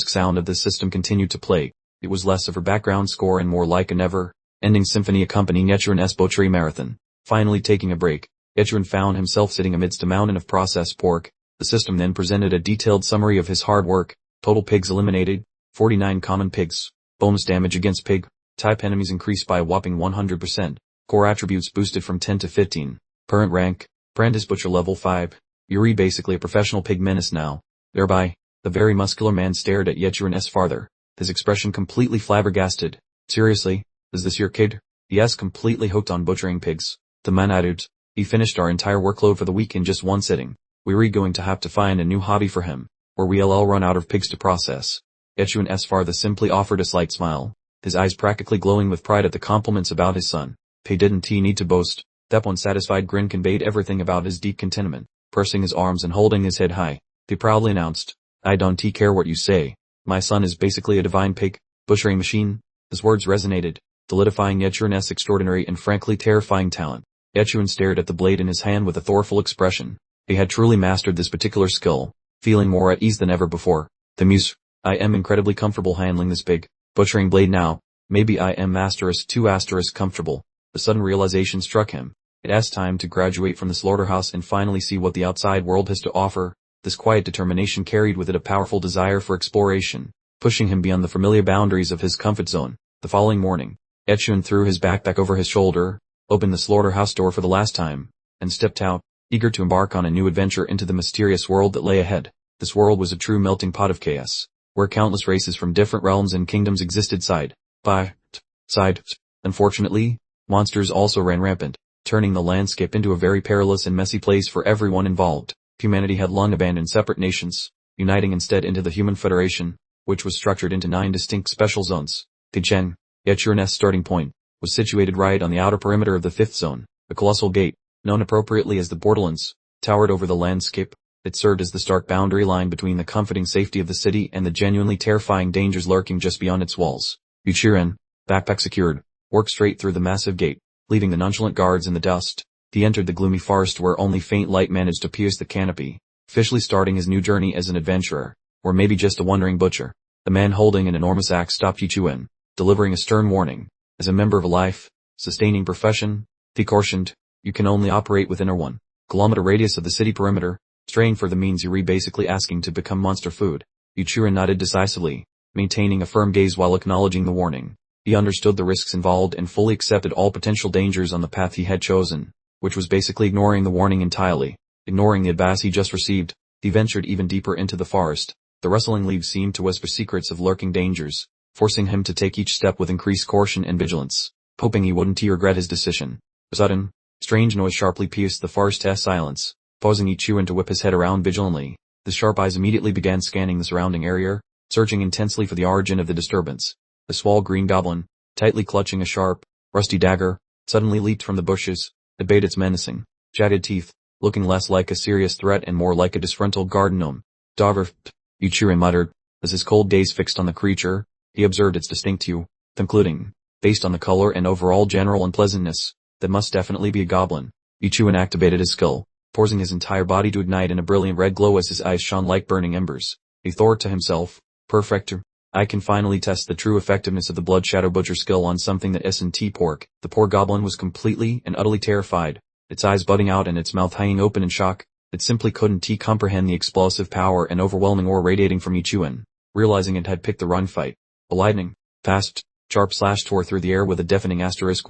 sound of the system continued to play. It was less of a background score and more like a never-ending symphony accompanying Chuan's butchery marathon. Finally taking a break, Chuan found himself sitting amidst a mountain of processed pork. The system then presented a detailed summary of his hard work. Total pigs eliminated, 49 common pigs. Bonus damage against pig-type enemies increased by a whopping 100%. Core attributes boosted from 10 to 15. Current rank, apprentice butcher level 5. You're basically a professional pig menace now. Thereby, the very muscular man stared at Chuan's father, his expression completely flabbergasted. Seriously, is this your kid? Yes, completely hooked on butchering pigs. The man added, he finished our entire workload for the week in just one sitting. We're going to have to find a new hobby for him, or we'll all run out of pigs to process. Chuan's father simply offered a slight smile, his eyes practically glowing with pride at the compliments about his son. He didn't need to boast. That one satisfied grin conveyed everything about his deep contentment. Pursing his arms and holding his head high, he proudly announced, I don't care what you say. My son is basically a divine pig butchering machine. His words resonated, solidifying Chuan's extraordinary and frankly terrifying talent. Chuan stared at the blade in his hand with a thoughtful expression. He had truly mastered this particular skill, feeling more at ease than ever before. The muse, I am incredibly comfortable handling this big butchering blade now. Maybe I am too comfortable. The sudden realization struck him. It's time to graduate from the slaughterhouse and finally see what the outside world has to offer. This quiet determination carried with it a powerful desire for exploration, pushing him beyond the familiar boundaries of his comfort zone. The following morning, Chuan threw his backpack over his shoulder, opened the slaughterhouse door for the last time, and stepped out, eager to embark on a new adventure into the mysterious world that lay ahead. This world was a true melting pot of chaos, where countless races from different realms and kingdoms existed side by side. Unfortunately, monsters also ran rampant, turning the landscape into a very perilous and messy place for everyone involved. Humanity had long abandoned separate nations, uniting instead into the Human Federation, which was structured into 9 distinct special zones. Tichen, Yachuran's starting point, was situated right on the outer perimeter of the 5th zone. A colossal gate, known appropriately as the Borderlands, towered over the landscape. It served as the stark boundary line between the comforting safety of the city and the genuinely terrifying dangers lurking just beyond its walls. Yuchiren, backpack secured, worked straight through the massive gate, leaving the nonchalant guards in the dust. He entered the gloomy forest where only faint light managed to pierce the canopy, officially starting his new journey as an adventurer, or maybe just a wandering butcher. The man holding an enormous axe stopped Yichuan, delivering a stern warning. As a member of a life-sustaining profession, he cautioned, you can only operate within a 1-kilometer radius of the city perimeter. Straying for the means you're basically asking to become monster food. Yuchuran nodded decisively, maintaining a firm gaze while acknowledging the warning. He understood the risks involved and fully accepted all potential dangers on the path he had chosen, which was basically ignoring the warning entirely. Ignoring the advice he just received, he ventured even deeper into the forest. The rustling leaves seemed to whisper secrets of lurking dangers, forcing him to take each step with increased caution and vigilance, hoping he wouldn't regret his decision. A sudden, strange noise sharply pierced the forest's silence, pausing Yichuan to whip his head around vigilantly. The sharp eyes immediately began scanning the surrounding area, searching intensely for the origin of the disturbance. A small green goblin, tightly clutching a sharp, rusty dagger, suddenly leaped from the bushes. It bayed its menacing, jagged teeth, looking less like a serious threat and more like a disgruntled garden gnome. Daughter, Yuchiren muttered, as his cold gaze fixed on the creature. He observed its distinct hue, concluding, based on the color and overall general unpleasantness, that must definitely be a goblin. Yuchiren activated his skill, forcing his entire body to ignite in a brilliant red glow as his eyes shone like burning embers. He thought to himself, perfect. I can finally test the true effectiveness of the Blood Shadow Butcher skill on something that isn't pork. The poor goblin was completely and utterly terrified, its eyes budding out and its mouth hanging open in shock. It simply couldn't comprehend the explosive power and overwhelming aura radiating from Yichuan. Realizing it had picked the wrong fight, a lightning, fast, sharp slash tore through the air with a deafening wish.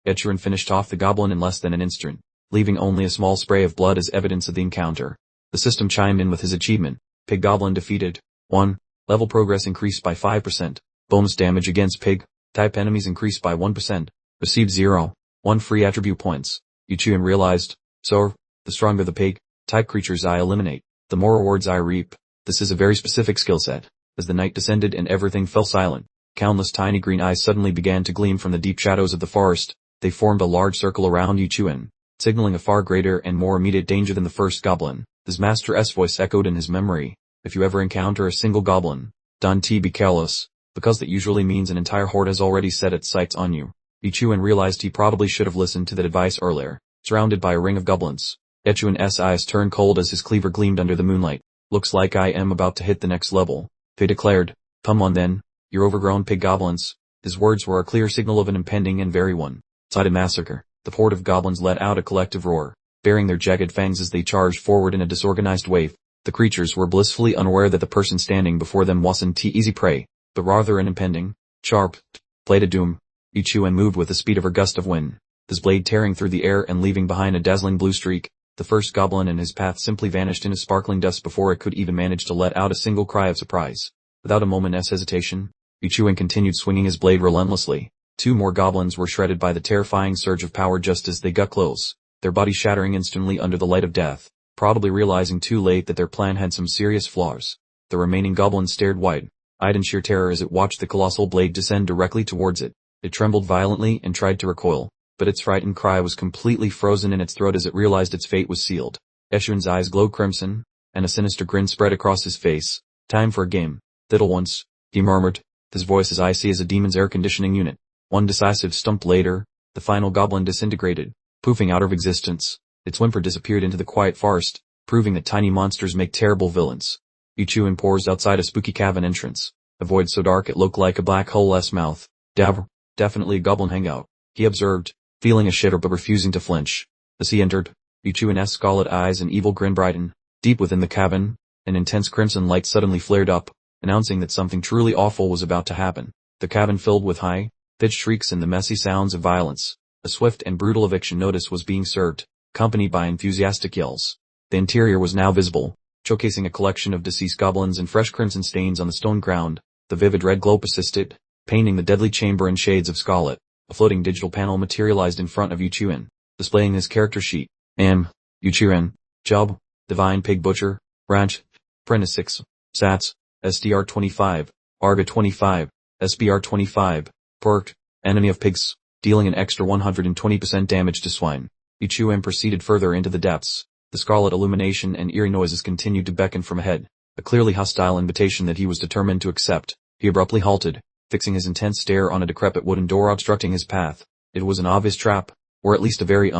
Yichuan finished off the goblin in less than an instant, leaving only a small spray of blood as evidence of the encounter. The system chimed in with his achievement. Pig Goblin defeated. 1. Level progress increased by 5%. Bonus damage against pig type enemies increased by 1%. Received 0. 1 free attribute points. Yuchian realized, so, the stronger the pig type creatures I eliminate, the more rewards I reap. This is a very specific skill set. As the night descended and everything fell silent, countless tiny green eyes suddenly began to gleam from the deep shadows of the forest. They formed a large circle around Yuchian, signaling a far greater and more immediate danger than the first goblin. His master's voice echoed in his memory. If you ever encounter a single goblin, don't be careless, because that usually means an entire horde has already set its sights on you. Yichuan realized he probably should have listened to that advice earlier. Surrounded by a ring of goblins, Yichuan's eyes turned cold as his cleaver gleamed under the moonlight. Looks like I am about to hit the next level, they declared. Come on then, you're overgrown pig goblins. His words were a clear signal of an impending and very one-sided massacre. The horde of goblins let out a collective roar, baring their jagged fangs as they charged forward in a disorganized wave. The creatures were blissfully unaware that the person standing before them wasn't easy prey, but rather an impending, sharp blade of doom. Yichuan moved with the speed of a gust of wind, his blade tearing through the air and leaving behind a dazzling blue streak. The first goblin in his path simply vanished in a sparkling dust before it could even manage to let out a single cry of surprise. Without a moment's hesitation, Yichuan continued swinging his blade relentlessly. 2 more goblins were shredded by the terrifying surge of power just as they got close, their bodies shattering instantly under the light of death, probably realizing too late that their plan had some serious flaws. The remaining goblins stared wide-eyed in sheer terror as it watched the colossal blade descend directly towards it. It trembled violently and tried to recoil, but its frightened cry was completely frozen in its throat as it realized its fate was sealed. Eshuan's eyes glowed crimson, and a sinister grin spread across his face. Time for a game, little ones, he murmured, his voice as icy as a demon's air conditioning unit. One decisive stump later, the final goblin disintegrated, poofing out of existence. Its whimper disappeared into the quiet forest, proving that tiny monsters make terrible villains. Yichuan paused outside a spooky cavern entrance, a void so dark it looked like a black hole's mouth. Definitely a goblin hangout, he observed, feeling a shiver but refusing to flinch. As he entered, Yichuan's scarlet eyes and evil grin brightened. Deep within the cavern, an intense crimson light suddenly flared up, announcing that something truly awful was about to happen. The cavern filled with high-pitched shrieks and the messy sounds of violence. A swift and brutal eviction notice was being served, accompanied by enthusiastic yells. The interior was now visible, showcasing a collection of deceased goblins and fresh crimson stains on the stone ground. The vivid red glow persisted, painting the deadly chamber in shades of scarlet. A floating digital panel materialized in front of Yichuan, displaying his character sheet. Yichuan, Job, Divine Pig Butcher, Branch, Apprentice 6, Sats, SDR-25, ARGA-25, SBR-25, Perked, enemy of pigs, dealing an extra 120% damage to swine. Ichiuen proceeded further into the depths. The scarlet illumination and eerie noises continued to beckon from ahead, a clearly hostile invitation that he was determined to accept. He abruptly halted, fixing his intense stare on a decrepit wooden door obstructing his path. It was an obvious trap, or at least a very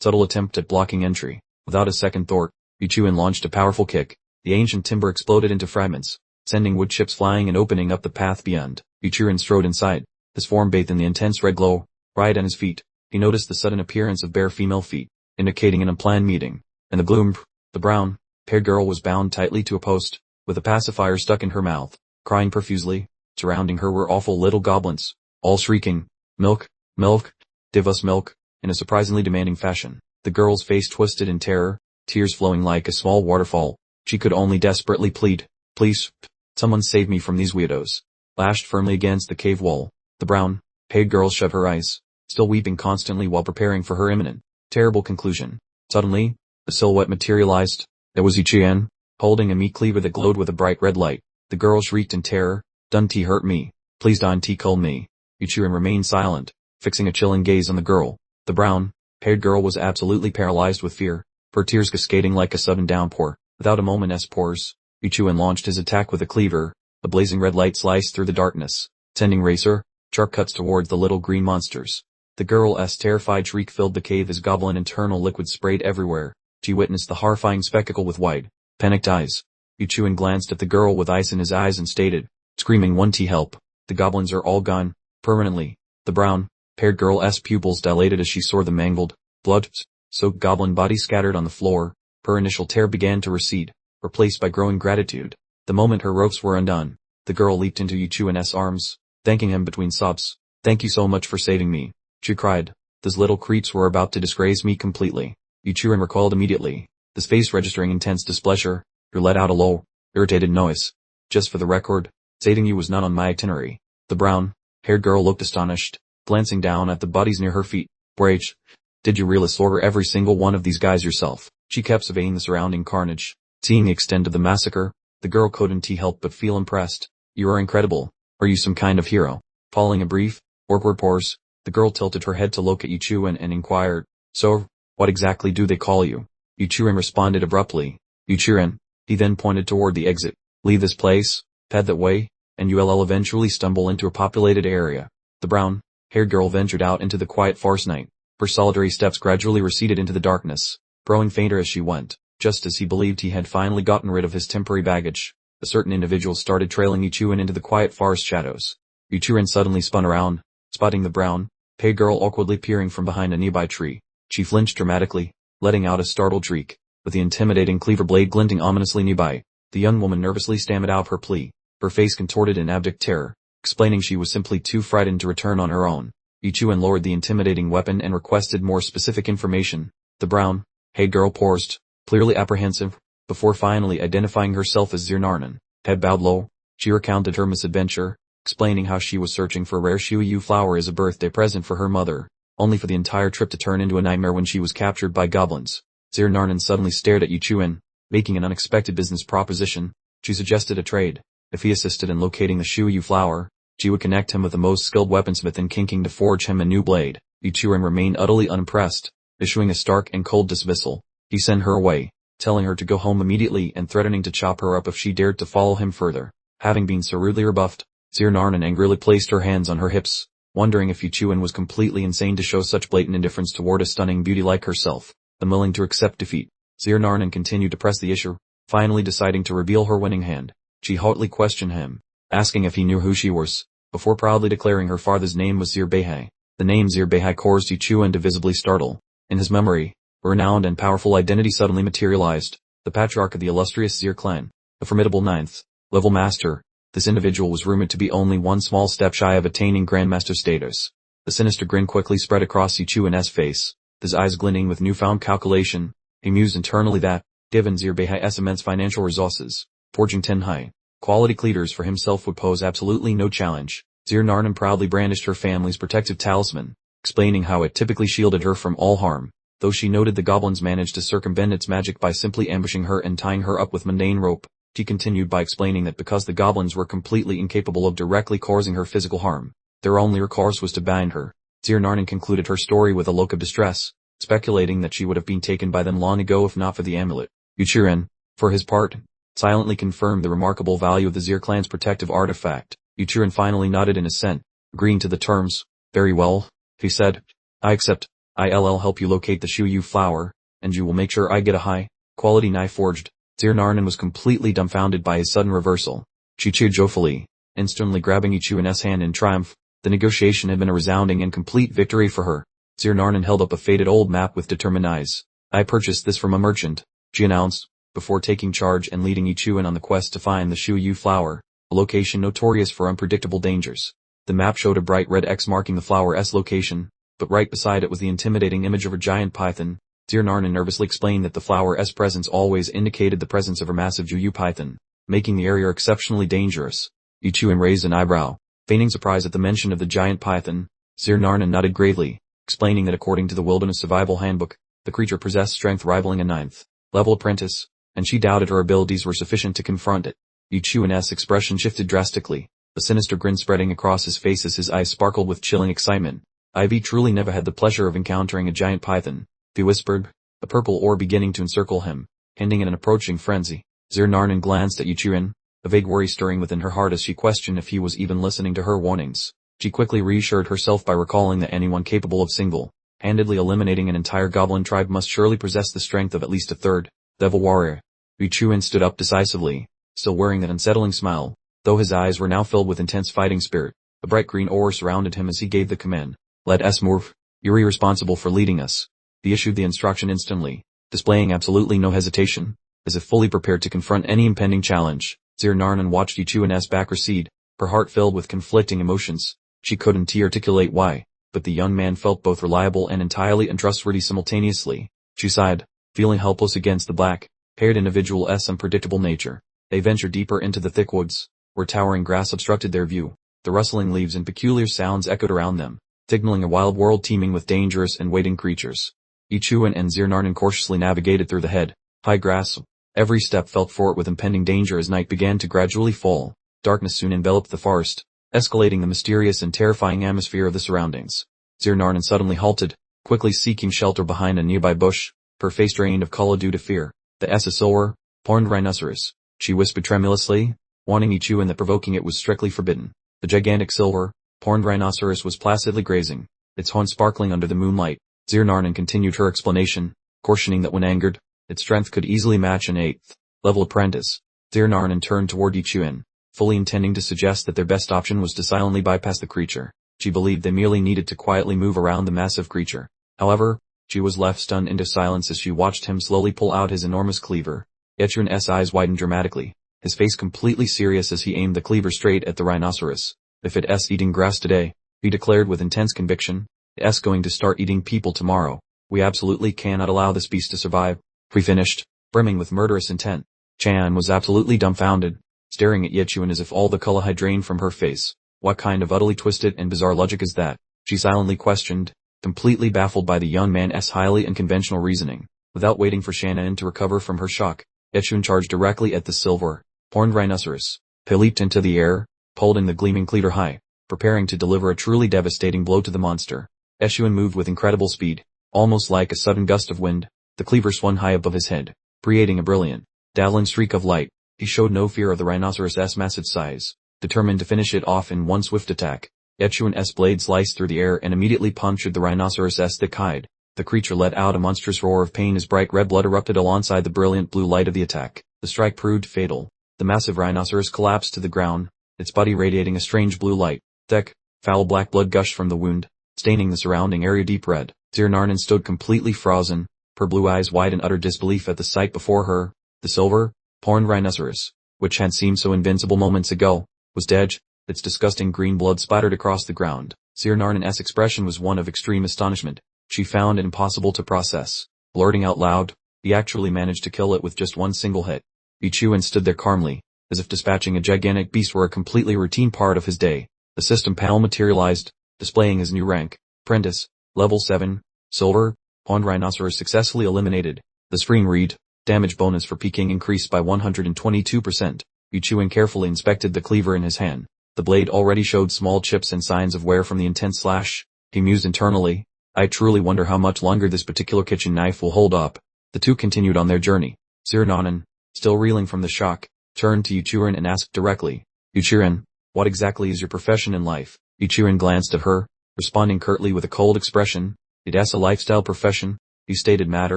subtle attempt at blocking entry. Without a second thought, Ichiuen launched a powerful kick. The ancient timber exploded into fragments, sending wood chips flying and opening up the path beyond. Ichiuen strode inside, his form bathed in the intense red glow. Right at his feet, he noticed the sudden appearance of bare female feet, indicating an unplanned meeting. In the gloom, the brown-haired girl was bound tightly to a post, with a pacifier stuck in her mouth, crying profusely. Surrounding her were awful little goblins, all shrieking, "Milk, milk, give us milk," in a surprisingly demanding fashion. The girl's face twisted in terror, tears flowing like a small waterfall. She could only desperately plead, "Please, someone save me from these weirdos." Lashed firmly against the cave wall, the brown-haired girl shut her eyes, still weeping constantly while preparing for her imminent, terrible conclusion. Suddenly, a silhouette materialized. There was Ichiuen, holding a meat cleaver that glowed with a bright red light. The girl shrieked in terror, "Don't hurt me. Please don't kill me." Ichiuen remained silent, fixing a chilling gaze on the girl. The brown-haired girl was absolutely paralyzed with fear, her tears cascading like a sudden downpour. Without a moment's pause, Ichiuen launched his attack with a cleaver. A blazing red light sliced through the darkness, sending razor-sharp cuts towards the little green monsters. The girl's terrified shriek filled the cave as goblin internal liquid sprayed everywhere. She witnessed the horrifying spectacle with wide, panicked eyes. Ichiuen glanced at the girl with ice in his eyes and stated, screaming, "Want to help? The goblins are all gone, permanently." The brown-haired girl's pupils dilated as she saw the mangled, blood-soaked goblin body scattered on the floor. Her initial terror began to recede, replaced by growing gratitude. The moment her ropes were undone, the girl leaped into Ichiuen's arms, thanking him between sobs. "Thank you so much for saving me," she cried. "Those little creeps were about to disgrace me completely." Ichiuen recoiled immediately, his face registering intense displeasure. "You let out a low, irritated noise. Just for the record, saving you was not on my itinerary." The brown-haired girl looked astonished, glancing down at the bodies near her feet. "Brage, did you really slaughter every single one of these guys yourself?" She kept surveying the surrounding carnage. Seeing the extent of the massacre, the girl couldn't help but feel impressed. "You are incredible. Are you some kind of hero?" Following a brief, awkward pause, the girl tilted her head to look at Ichiuen and inquired, "So, what exactly do they call you?" Ichiuen responded abruptly, "Ichiuen." He then pointed toward the exit. "Leave this place, head that way, and you'll eventually stumble into a populated area." The brown-haired girl ventured out into the quiet forest night. Her solitary steps gradually receded into the darkness, growing fainter as she went. Just as he believed he had finally gotten rid of his temporary baggage, a certain individual started trailing Ichiuen into the quiet forest shadows. Ichiuen suddenly spun around, spotting the brown-haired girl awkwardly peering from behind a nearby tree. She flinched dramatically, letting out a startled shriek. With the intimidating cleaver blade glinting ominously nearby, the young woman nervously stammered out her plea, her face contorted in abject terror, explaining she was simply too frightened to return on her own. Ichiuen lowered the intimidating weapon and requested more specific information. The brown-haired girl paused, clearly apprehensive, before finally identifying herself as Zirnarnen. Head bowed low, she recounted her misadventure, explaining how she was searching for a rare Shuyu flower as a birthday present for her mother, only for the entire trip to turn into a nightmare when she was captured by goblins. Zirnarnen suddenly stared at Ichiuen, making an unexpected business proposition. She suggested a trade. If he assisted in locating the Shuyu flower, she would connect him with the most skilled weaponsmith in Kinking to forge him a new blade. Ichiuen remained utterly unimpressed, issuing a stark and cold dismissal. He sent her away, telling her to go home immediately and threatening to chop her up if she dared to follow him further. Having been so rudely rebuffed, Zirnarnen angrily placed her hands on her hips, wondering if Ichiuen was completely insane to show such blatant indifference toward a stunning beauty like herself. Unwilling to accept defeat, Zirnarnen continued to press the issue, finally deciding to reveal her winning hand. She hotly questioned him, asking if he knew who she was, before proudly declaring her father's name was Zirbehai. The name Zirbehai caused Ichiuen to visibly startle. In his memory, a renowned and powerful identity suddenly materialized, the patriarch of the illustrious Zir clan, a formidable 9th-level master. This individual was rumored to be only one small step shy of attaining Grandmaster status. The sinister grin quickly spread across Ichiuen's face, his eyes glinting with newfound calculation. He mused internally that, given Zirbehai's immense financial resources, forging 10 high-quality cleavers for himself would pose absolutely no challenge. Zirnarnen proudly brandished her family's protective talisman, explaining how it typically shielded her from all harm, though she noted the goblins managed to circumvent its magic by simply ambushing her and tying her up with mundane rope. She continued by explaining that because the goblins were completely incapable of directly causing her physical harm, their only recourse was to bind her. Zirnarnen concluded her story with a look of distress, speculating that she would have been taken by them long ago if not for the amulet. Yuchiren, for his part, silently confirmed the remarkable value of the Zir clan's protective artifact. Yuchiren finally nodded in assent, agreeing to the terms. Very well, he said. I accept. I'll help you locate the Shuyu flower, and you will make sure I get a high-quality knife forged. Zirnarnen was completely dumbfounded by his sudden reversal. She cheered joyfully, instantly grabbing Ichuan's hand in triumph. The negotiation had been a resounding and complete victory for her. Zirnarnen held up a faded old map with determined eyes. I purchased this from a merchant, she announced, before taking charge and leading Ichuan on the quest to find the Shuyu flower, a location notorious for unpredictable dangers. The map showed a bright red X marking the flower's location, but right beside it was the intimidating image of a giant python. Zirnarnen nervously explained that the flower's presence always indicated the presence of a massive Juyu python, making the area exceptionally dangerous. Ichuan raised an eyebrow, feigning surprise at the mention of the giant python. Zirnarnen nodded gravely, explaining that according to the Wilderness Survival Handbook, the creature possessed strength rivaling a 9th-level apprentice, and she doubted her abilities were sufficient to confront it. Ichuan's expression shifted drastically, a sinister grin spreading across his face as his eyes sparkled with chilling excitement. I've truly never had the pleasure of encountering a giant python, he whispered, a purple orb beginning to encircle him, hinting at an approaching frenzy. Zirnarnen glanced at Ichuan, a vague worry stirring within her heart as she questioned if he was even listening to her warnings. She quickly reassured herself by recalling that anyone capable of single-handedly eliminating an entire goblin tribe must surely possess the strength of at least a third-level warrior. Ichuan stood up decisively, still wearing that unsettling smile, though his eyes were now filled with intense fighting spirit. A bright green aura surrounded him as he gave the command. Let us move. You're irresponsible for leading us. He issued the instruction instantly, displaying absolutely no hesitation, as if fully prepared to confront any impending challenge. Zirnarnen watched Ichuan's back recede, her heart filled with conflicting emotions. She couldn't articulate why, but the young man felt both reliable and entirely untrustworthy simultaneously. She sighed, feeling helpless against the black-haired individual's unpredictable nature. They ventured deeper into the thick woods, where towering grass obstructed their view. The rustling leaves and peculiar sounds echoed around them, signaling a wild world teeming with dangerous and waiting creatures. Ichuan and Zirnarnen cautiously navigated through the high grass. Every step felt fraught with impending danger as night began to gradually fall. Darkness soon enveloped the forest, escalating the mysterious and terrifying atmosphere of the surroundings. Zirnarnen suddenly halted, quickly seeking shelter behind a nearby bush, her face drained of color due to fear. The silver, horned rhinoceros, she whispered tremulously, warning Ichuan that provoking it was strictly forbidden. The gigantic silver, horned rhinoceros was placidly grazing, its horns sparkling under the moonlight. Zirnarnen continued her explanation, cautioning that when angered, its strength could easily match an 8th-level apprentice. Zirnarnen turned toward Ichuan, fully intending to suggest that their best option was to silently bypass the creature. She believed they merely needed to quietly move around the massive creature. However, she was left stunned into silence as she watched him slowly pull out his enormous cleaver. Ichuan's eyes widened dramatically, his face completely serious as he aimed the cleaver straight at the rhinoceros. If it's eating grass today, he declared with intense conviction, it's going to start eating people tomorrow. We absolutely cannot allow this beast to survive. He finished, brimming with murderous intent. Chan was absolutely dumbfounded, staring at Ichuan as if all the color had drained from her face. What kind of utterly twisted and bizarre logic is that? She silently questioned, completely baffled by the young man's highly unconventional reasoning. Without waiting for Shannon to recover from her shock, Ichuan charged directly at the silver-horned rhinoceros. He leaped into the air, holding the gleaming cleaver high, preparing to deliver a truly devastating blow to the monster. Ichuan moved with incredible speed, almost like a sudden gust of wind. The cleaver swung high above his head, creating a brilliant, dazzling streak of light. He showed no fear of the rhinoceros's massive size, determined to finish it off in one swift attack. Ichuan's blade sliced through the air and immediately punctured the rhinoceros's thick hide. The creature let out a monstrous roar of pain as bright red blood erupted alongside the brilliant blue light of the attack. The strike proved fatal. The massive rhinoceros collapsed to the ground, its body radiating a strange blue light. Thick, foul black blood gushed from the wound, staining the surrounding area deep red. Zirnarnen stood completely frozen, her blue eyes wide in utter disbelief at the sight before her. The silver-horned rhinoceros, which had seemed so invincible moments ago, was dead, its disgusting green blood splattered across the ground. Zirnarnen's expression was one of extreme astonishment. She found it impossible to process. Blurting out loud, he actually managed to kill it with just one single hit. Ichuan stood there calmly, as if dispatching a gigantic beast were a completely routine part of his day. The system panel materialized, displaying his new rank, Apprentice, Level 7, Silver, Horned Rhinoceros successfully eliminated. The screen read, Damage bonus for peeking increased by 122%. Yuchuan carefully inspected the cleaver in his hand. The blade already showed small chips and signs of wear from the intense slash. He mused internally, I truly wonder how much longer this particular kitchen knife will hold up. The two continued on their journey. Zirnanen, still reeling from the shock, turned to Yuchuan and asked directly, Yuchuan, what exactly is your profession in life? Yuchuan glanced at her, responding curtly with a cold expression, It's a lifestyle profession, he stated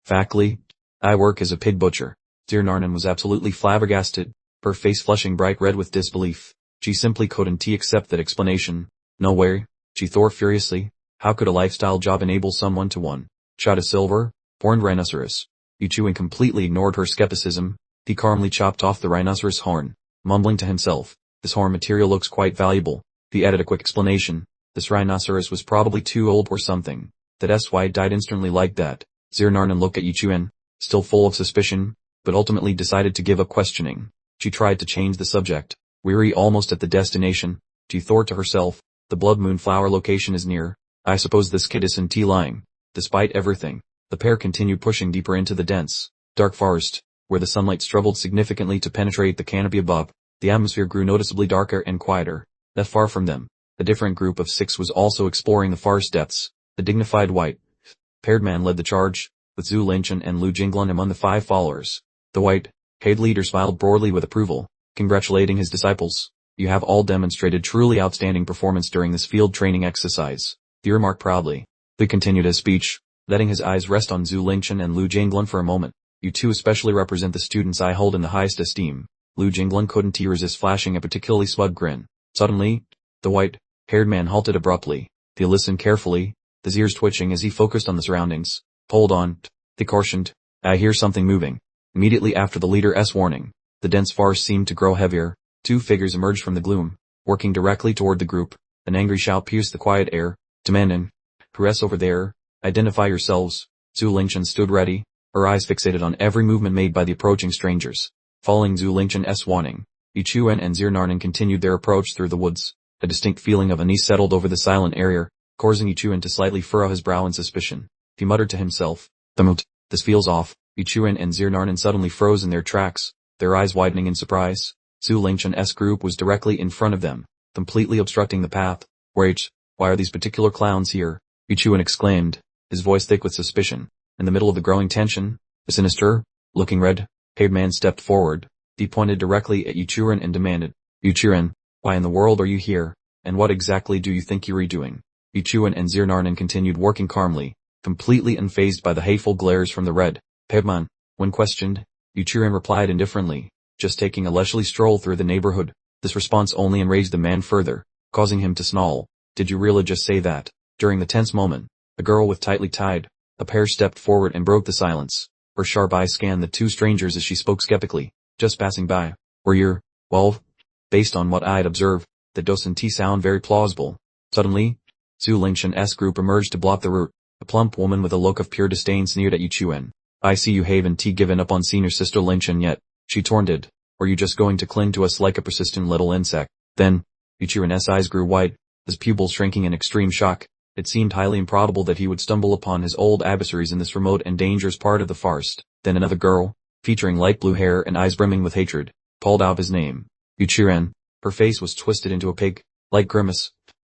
factly. I work as a pig butcher. Zirnanen was absolutely flabbergasted, her face flushing bright red with disbelief. She simply couldn't accept that explanation. No way, she thought furiously. How could a lifestyle job enable someone to shot a silver-horned rhinoceros? Yuchuan completely ignored her skepticism. He calmly chopped off the rhinoceros horn, mumbling to himself, this horn material looks quite valuable. He added a quick explanation. This rhinoceros was probably too old or something. That's why it died instantly like that. Zirnanen looked at Yuchuan, still full of suspicion, but ultimately decided to give up questioning. She tried to change the subject. Weary almost at the destination, she thought to herself, the Blood Moon Flower location is near. I suppose this kid isn't lying. Despite everything, the pair continued pushing deeper into the dense, dark forest, where the sunlight struggled significantly to penetrate the canopy above. The atmosphere grew noticeably darker and quieter. Not far from them, a different group of 6 was also exploring the forest depths. The dignified white-haired man led the charge, with Zhu Linchen and Lu Jinglan among the 5 followers. The white-haired leader smiled broadly with approval, congratulating his disciples. You have all demonstrated truly outstanding performance during this field training exercise, he remarked proudly. He continued his speech, letting his eyes rest on Zhu Linchen and Lu Jinglan for a moment. You two especially represent the students I hold in the highest esteem. Lu Jinglan couldn't resist flashing a particularly smug grin. Suddenly, the white-haired man halted abruptly. He listened carefully, his ears twitching as he focused on the surroundings. Hold on, he cautioned. I hear something moving. Immediately after the leader's warning, the dense forest seemed to grow heavier. 2 figures emerged from the gloom, working directly toward the group. An angry shout pierced the quiet air, demanding, "Who's over there? Identify yourselves." Zhu Lingchen stood ready, her eyes fixated on every movement made by the approaching strangers. Following Zhu Lingchen's warning, Yuchuan and Zirnanen continued their approach through the woods. A distinct feeling of unease settled over the silent area, causing Yuchuan to slightly furrow his brow in suspicion. He muttered to himself, this feels off." Yuchuan and Zirnanen suddenly froze in their tracks, their eyes widening in surprise. Zhu Lingchen's group was directly in front of them, completely obstructing the path. Wait, why are these particular clowns here? Yuchuan exclaimed, his voice thick with suspicion. In the middle of the growing tension, a sinister, looking red-haired man stepped forward. He pointed directly at Yuchuan and demanded, Yuchuan, why in the world are you here, and what exactly do you think you're doing? Yuchuan and Zirnanen continued working calmly, completely unfazed by the hateful glares from the red-haired man. When questioned, Yuchuan replied indifferently, just taking a leisurely stroll through the neighborhood. This response only enraged the man further, causing him to snarl. Did you really just say that? During the tense moment, a girl with tightly tied a pair stepped forward and broke the silence. Her sharp eyes scanned the 2 strangers as she spoke skeptically. Just passing by. Or you're, well, based on what I'd observed, that doesn't sound very plausible. Suddenly, Zhu Lingchen's group emerged to block the route. A plump woman with a look of pure disdain sneered at Yuchuan. I see you haven't given up on senior sister Lingchen yet, she taunted. Or you just going to cling to us like a persistent little insect? Then, Yuchuan's eyes grew wide, his pupils shrinking in extreme shock. It seemed highly improbable that he would stumble upon his old adversaries in this remote and dangerous part of the forest. Then another girl, featuring light blue hair and eyes brimming with hatred, called out his name. Yuchuan. Her face was twisted into a pig-like grimace.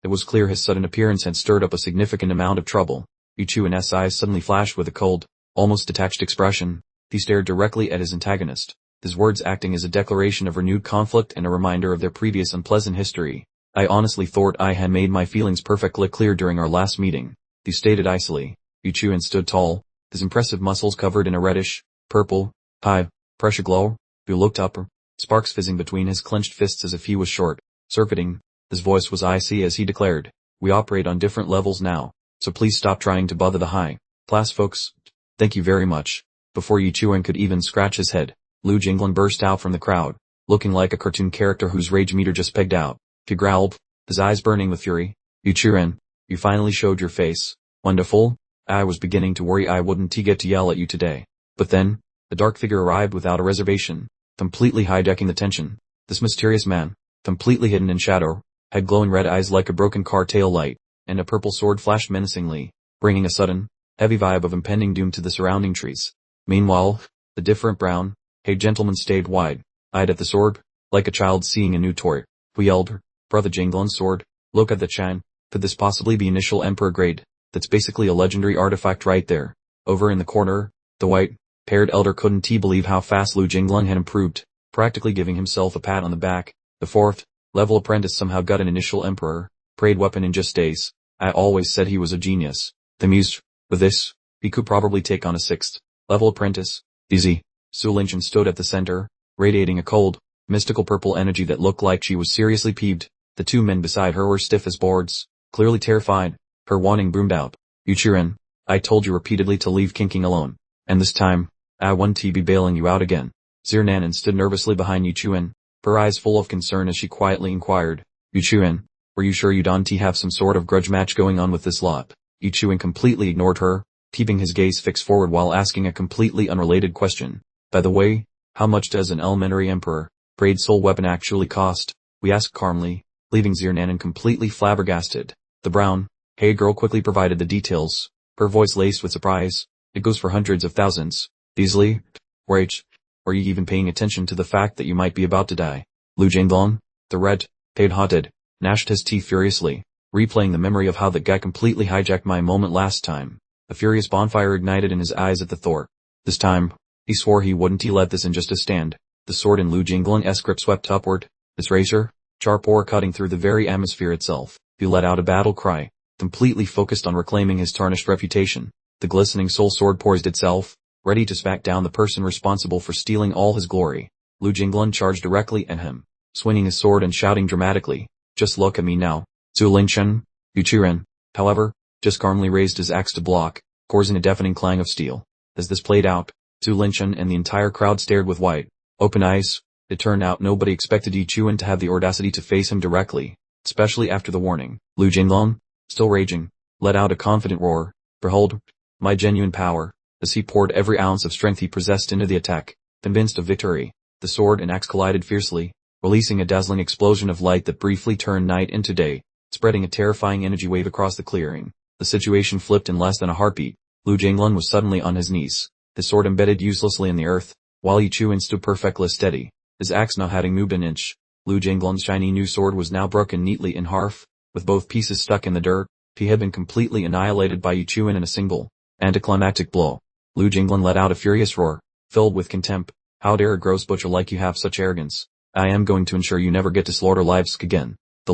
It was clear his sudden appearance had stirred up a significant amount of trouble. Yuchuan's eyes suddenly flashed with a cold, almost detached expression. He stared directly at his antagonist, his words acting as a declaration of renewed conflict and a reminder of their previous unpleasant history. I honestly thought I had made my feelings perfectly clear during our last meeting, he stated icily. Yuchuan stood tall, his impressive muscles covered in a reddish, purple, high-pressure glow. He looked up, sparks fizzing between his clenched fists as if he was short-circuiting. His voice was icy as he declared, we operate on different levels now, so please stop trying to bother the high-class folks. Thank you very much. Before Yuchuan could even scratch his head, Lu Jinglan burst out from the crowd, looking like a cartoon character whose rage meter just pegged out. He growled, his eyes burning with fury. Yuchuan, you finally showed your face. Wonderful. I was beginning to worry I wouldn't get to yell at you today. But then, the dark figure arrived without a reservation, completely hijacking the tension. This mysterious man, completely hidden in shadow, had glowing red eyes like a broken car tail light, and a purple sword flashed menacingly, bringing a sudden, heavy vibe of impending doom to the surrounding trees. Meanwhile, the different brown, haired gentleman stayed wide-eyed at the sword, like a child seeing a new toy. We yelled, "Brother Jinglan's sword, look at the Chan. Could this possibly be initial emperor grade? That's basically a legendary artifact right there." Over in the corner, the white-haired elder couldn't believe how fast Lu Jinglan had improved, practically giving himself a pat on the back. The fourth-level apprentice somehow got an initial emperor grade weapon in just days. I always said he was a genius. Amused with this, he could probably take on a sixth-level apprentice. Easy. Su Lingchen stood at the center, radiating a cold, mystical purple energy that looked like she was seriously peeved. The two men beside her were stiff as boards, clearly terrified. Her warning boomed out. "Yuchuren, I told you repeatedly to leave Kinking alone. And this time, I won't be bailing you out again." Zirnanan stood nervously behind Yuchuren, her eyes full of concern as she quietly inquired, "Yuchuren, were you sure you don't have some sort of grudge match going on with this lot?" Yuchuren completely ignored her, keeping his gaze fixed forward while asking a completely unrelated question. "By the way, how much does an elementary emperor grade soul weapon actually cost?" we asked calmly, leaving Zirnanan completely flabbergasted. The brown-haired girl quickly provided the details, her voice laced with surprise. "It goes for hundreds of thousands. Easily. Wait, are you even paying attention to the fact that you might be about to die?" Lu Jinglong, the red-haired haunted, gnashed his teeth furiously, replaying the memory of how that guy completely hijacked my moment last time. A furious bonfire ignited in his eyes at the thought. This time, he swore he wouldn't let this injustice stand. The sword in Lu Jinglong's grip swept upward, its razor-sharp ore cutting through the very atmosphere itself. He let out a battle cry, completely focused on reclaiming his tarnished reputation. The glistening soul sword poised itself, ready to smack down the person responsible for stealing all his glory. Lu Jinglong charged directly at him, swinging his sword and shouting dramatically, "Just look at me now, Zhu Lingchen." Yuchuren, however, just calmly raised his axe to block, causing a deafening clang of steel. As this played out, Zhu Lingchen and the entire crowd stared with wide-open eyes. It turned out nobody expected Yuchuren to have the audacity to face him directly, especially after the warning. Lu Jinglong, still raging, let out a confident roar, "Behold, my genuine power," as he poured every ounce of strength he possessed into the attack. Convinced of victory, the sword and axe collided fiercely, releasing a dazzling explosion of light that briefly turned night into day, spreading a terrifying energy wave across the clearing. The situation flipped in less than a heartbeat. Lu Jinglong was suddenly on his knees, his sword embedded uselessly in the earth, while Yuchuren stood perfectly steady, his axe not having moved an inch. Lu Jinglong's shiny new sword was now broken neatly in half, with both pieces stuck in the dirt. He had been completely annihilated by Yuchuren in a single, anticlimactic blow. Lu Jinglong let out a furious roar, filled with contempt. "How dare a gross butcher like you have such arrogance? I am going to ensure you never get to slaughter lives again." The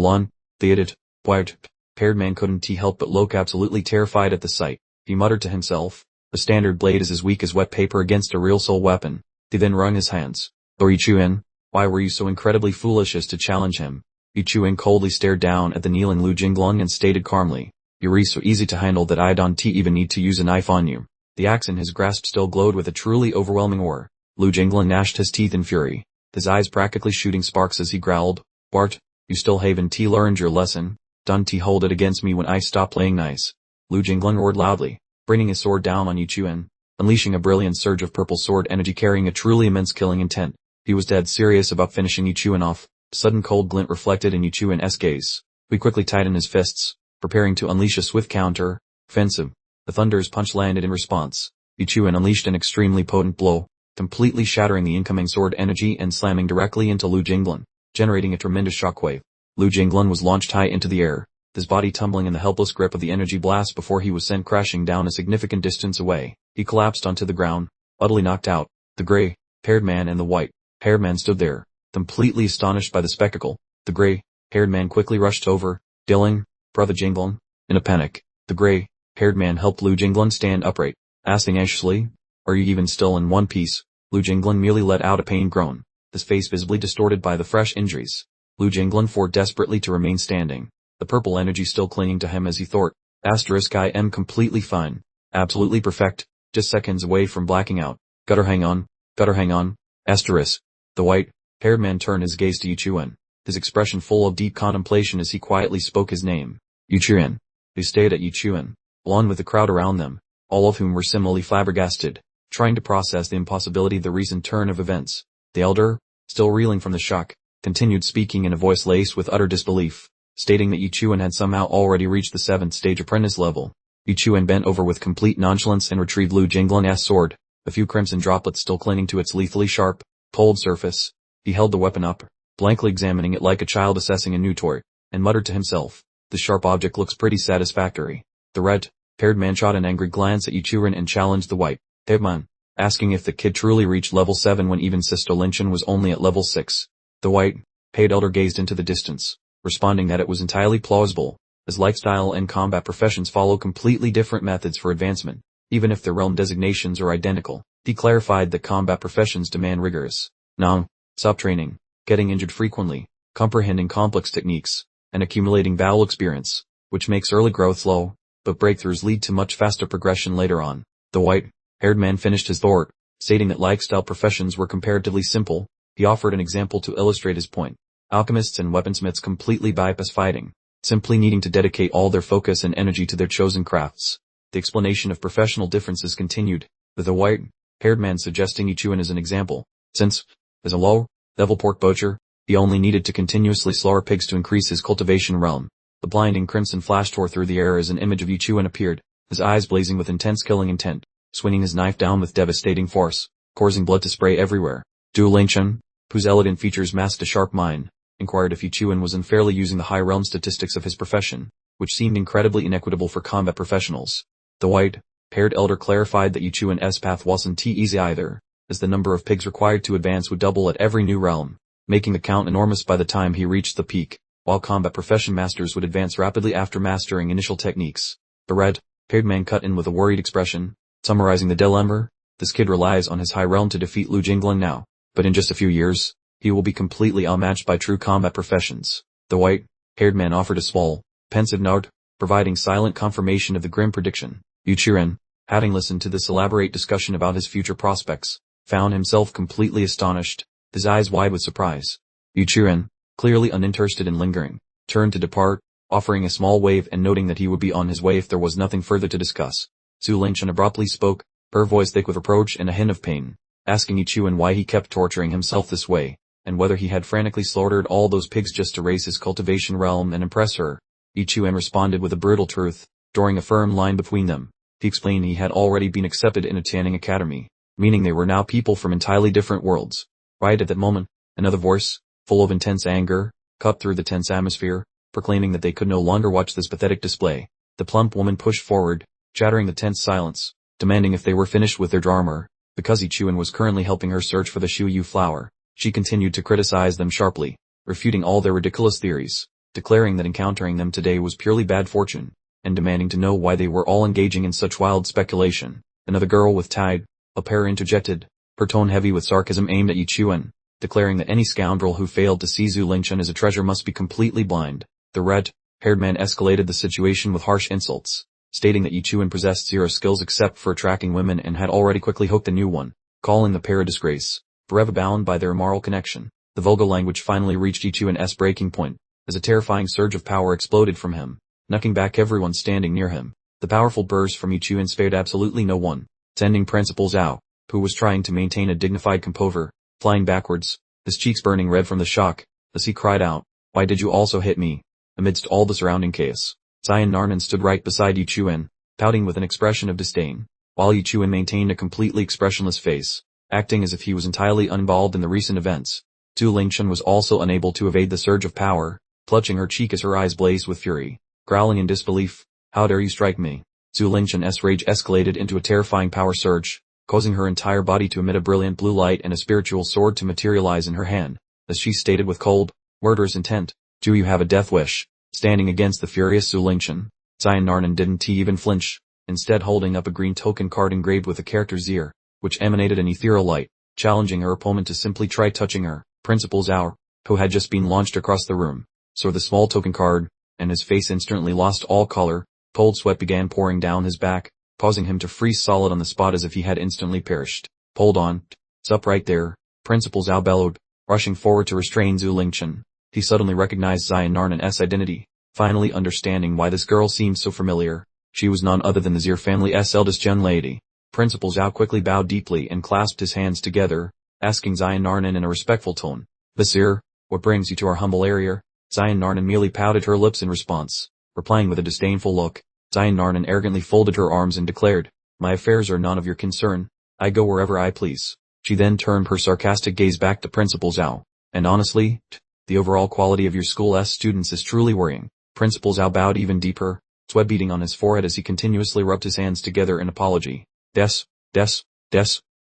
white-haired man couldn't help but look absolutely terrified at the sight. He muttered to himself, "A standard blade is as weak as wet paper against a real soul weapon." He then wrung his hands. "Oh Yuchuren, why were you so incredibly foolish as to challenge him?" Yuchuren coldly stared down at the kneeling Lu Jinglong and stated calmly, "You're so easy to handle that I don't even need to use a knife on you." The axe in his grasp still glowed with a truly overwhelming aura. Lu Jinglong gnashed his teeth in fury, his eyes practically shooting sparks as he growled, "Bart, you still haven't learned your lesson. Don't hold it against me when I stop playing nice." Lu Jinglong roared loudly, bringing his sword down on Yuchuren, unleashing a brilliant surge of purple sword energy carrying a truly immense killing intent. He was dead serious about finishing Yuchuren off. A sudden cold glint reflected in Yuchuren's gaze. He quickly tightened his fists, preparing to unleash a swift counter-offensive. The thunder's punch landed in response. Yuchuren unleashed an extremely potent blow, completely shattering the incoming sword energy and slamming directly into Lu Jinglong, generating a tremendous shockwave. Lu Jinglong was launched high into the air, his body tumbling in the helpless grip of the energy blast before he was sent crashing down a significant distance away. He collapsed onto the ground, utterly knocked out. The gray-haired man and the white-haired man stood there, completely astonished by the spectacle. The gray-haired man quickly rushed over, "Dilling, Brother Jinglong." In a panic, the gray-haired man helped Lu Jinglong stand upright, asking anxiously, "Are you even still in one piece?" Lu Jinglong merely let out a pained groan, his face visibly distorted by the fresh injuries. Lu Jinglong fought desperately to remain standing, the purple energy still clinging to him as he thought, "I am completely fine. Absolutely perfect, just seconds away from blacking out. Gotta hang on. The white-haired man turned his gaze to Yuchuren, his expression full of deep contemplation as he quietly spoke his name. Yuchuren. They stayed at Yuchuren, along with the crowd around them, all of whom were similarly flabbergasted, trying to process the impossibility of the recent turn of events. The elder, still reeling from the shock, continued speaking in a voice laced with utter disbelief, stating that Yuchuren had somehow already reached the 7th stage apprentice level. Yuchuren bent over with complete nonchalance and retrieved Lu Jinglong's sword, a few crimson droplets still clinging to its lethally sharp, cold surface. He held the weapon up, blankly examining it like a child assessing a new toy, and muttered to himself, "The sharp object looks pretty satisfactory." The red-haired man shot an angry glance at Yuchuren and challenged the white-haired man, asking if the kid truly reached level 7 when even Sister Linchin was only at level 6. The white-haired elder gazed into the distance, responding that it was entirely plausible, as lifestyle and combat professions follow completely different methods for advancement, even if their realm designations are identical. He clarified that combat professions demand rigorous, non-stop training, getting injured frequently, comprehending complex techniques, and accumulating battle experience, which makes early growth slow, but breakthroughs lead to much faster progression later on. The white-haired man finished his thought, stating that lifestyle professions were comparatively simple. He offered an example to illustrate his point. Alchemists and weaponsmiths completely bypass fighting, simply needing to dedicate all their focus and energy to their chosen crafts. The explanation of professional differences continued, with the white-haired man suggesting Ichuan as an example, since, as a low-level pork butcher, he only needed to continuously slaughter pigs to increase his cultivation realm. The blinding crimson flash tore through the air as an image of Ichuan appeared, his eyes blazing with intense killing intent, swinging his knife down with devastating force, causing blood to spray everywhere. Du Lingchen, whose elegant features masked a sharp mind, inquired if Ichuan was unfairly using the high realm statistics of his profession, which seemed incredibly inequitable for combat professionals. The white-haired elder clarified that Ichuan's path wasn't easy either, as the number of pigs required to advance would double at every new realm, making the count enormous by the time he reached the peak, while combat profession masters would advance rapidly after mastering initial techniques. The red-haired man cut in with a worried expression, summarizing the dilemma. This kid relies on his high realm to defeat Lu Jinglan now, but in just a few years, he will be completely outmatched by true combat professions. The white-haired man offered a small, pensive nod, providing silent confirmation of the grim prediction. Yuchuren, having listened to this elaborate discussion about his future prospects, found himself completely astonished, his eyes wide with surprise. Yuchuren, clearly uninterested in lingering, turned to depart, offering a small wave and noting that he would be on his way if there was nothing further to discuss. Zhu Lingchen abruptly spoke, her voice thick with reproach and a hint of pain, asking Ichuan why he kept torturing himself this way, and whether he had frantically slaughtered all those pigs just to raise his cultivation realm and impress her. Ichuan responded with a brutal truth, drawing a firm line between them. He explained he had already been accepted in a Channing academy, meaning they were now people from entirely different worlds. Right at that moment, another voice, full of intense anger, cut through the tense atmosphere, proclaiming that they could no longer watch this pathetic display. The plump woman pushed forward, shattering the tense silence, demanding if they were finished with their armor. Because Ichuan was currently helping her search for the Shuyu flower, she continued to criticize them sharply, refuting all their ridiculous theories, declaring that encountering them today was purely bad fortune, and demanding to know why they were all engaging in such wild speculation. Another girl with tied up hair interjected, her tone heavy with sarcasm aimed at Ichuan, declaring that any scoundrel who failed to see Zhu Lingchen as a treasure must be completely blind. The red-haired man escalated the situation with harsh insults, stating that Ichuan possessed zero skills except for attracting women and had already quickly hooked a new one, calling the pair a disgrace, forever bound by their immoral connection. The vulgar language finally reached Ichuan's breaking point, as a terrifying surge of power exploded from him, knocking back everyone standing near him. The powerful burst from Ichuan spared absolutely no one, sending Principal Zhao, who was trying to maintain a dignified composure, flying backwards, his cheeks burning red from the shock, as he cried out, "Why did you also hit me?" Amidst all the surrounding chaos, Zion Narnan stood right beside Ichuan, pouting with an expression of disdain, while Ichuan maintained a completely expressionless face, acting as if he was entirely uninvolved in the recent events. Zhu Lingchen was also unable to evade the surge of power, clutching her cheek as her eyes blazed with fury, growling in disbelief. "How dare you strike me?" Zhu Lingchen's rage escalated into a terrifying power surge, causing her entire body to emit a brilliant blue light and a spiritual sword to materialize in her hand, as she stated with cold, murderous intent, "Do you have a death wish?" Standing against the furious Zhu Lingchen, Zion Narnan didn't even flinch, instead holding up a green token card engraved with the character Zir, which emanated an ethereal light, challenging her opponent to simply try touching her. Principal Zhao, who had just been launched across the room, saw the small token card, and his face instantly lost all color. Cold sweat began pouring down his back, causing him to freeze solid on the spot as if he had instantly perished. "Hold on. It's up right there," Principal Zhao bellowed, rushing forward to restrain Zhu Lingchen. He suddenly recognized Zion Narnan's identity, finally understanding why this girl seemed so familiar. She was none other than the Zir family's eldest young lady. Principal Zhao quickly bowed deeply and clasped his hands together, asking Zion Narnan in a respectful tone, "Vizier, what brings you to our humble area?" Zion Narnan merely pouted her lips in response, replying with a disdainful look. Zion Narnan arrogantly folded her arms and declared, "My affairs are none of your concern." I go wherever I please. She then turned her sarcastic gaze back to Principal Zhao. And honestly, the overall quality of your school's students is truly worrying. Principal Zhao bowed even deeper, sweat beading on his forehead as he continuously rubbed his hands together in apology. Des.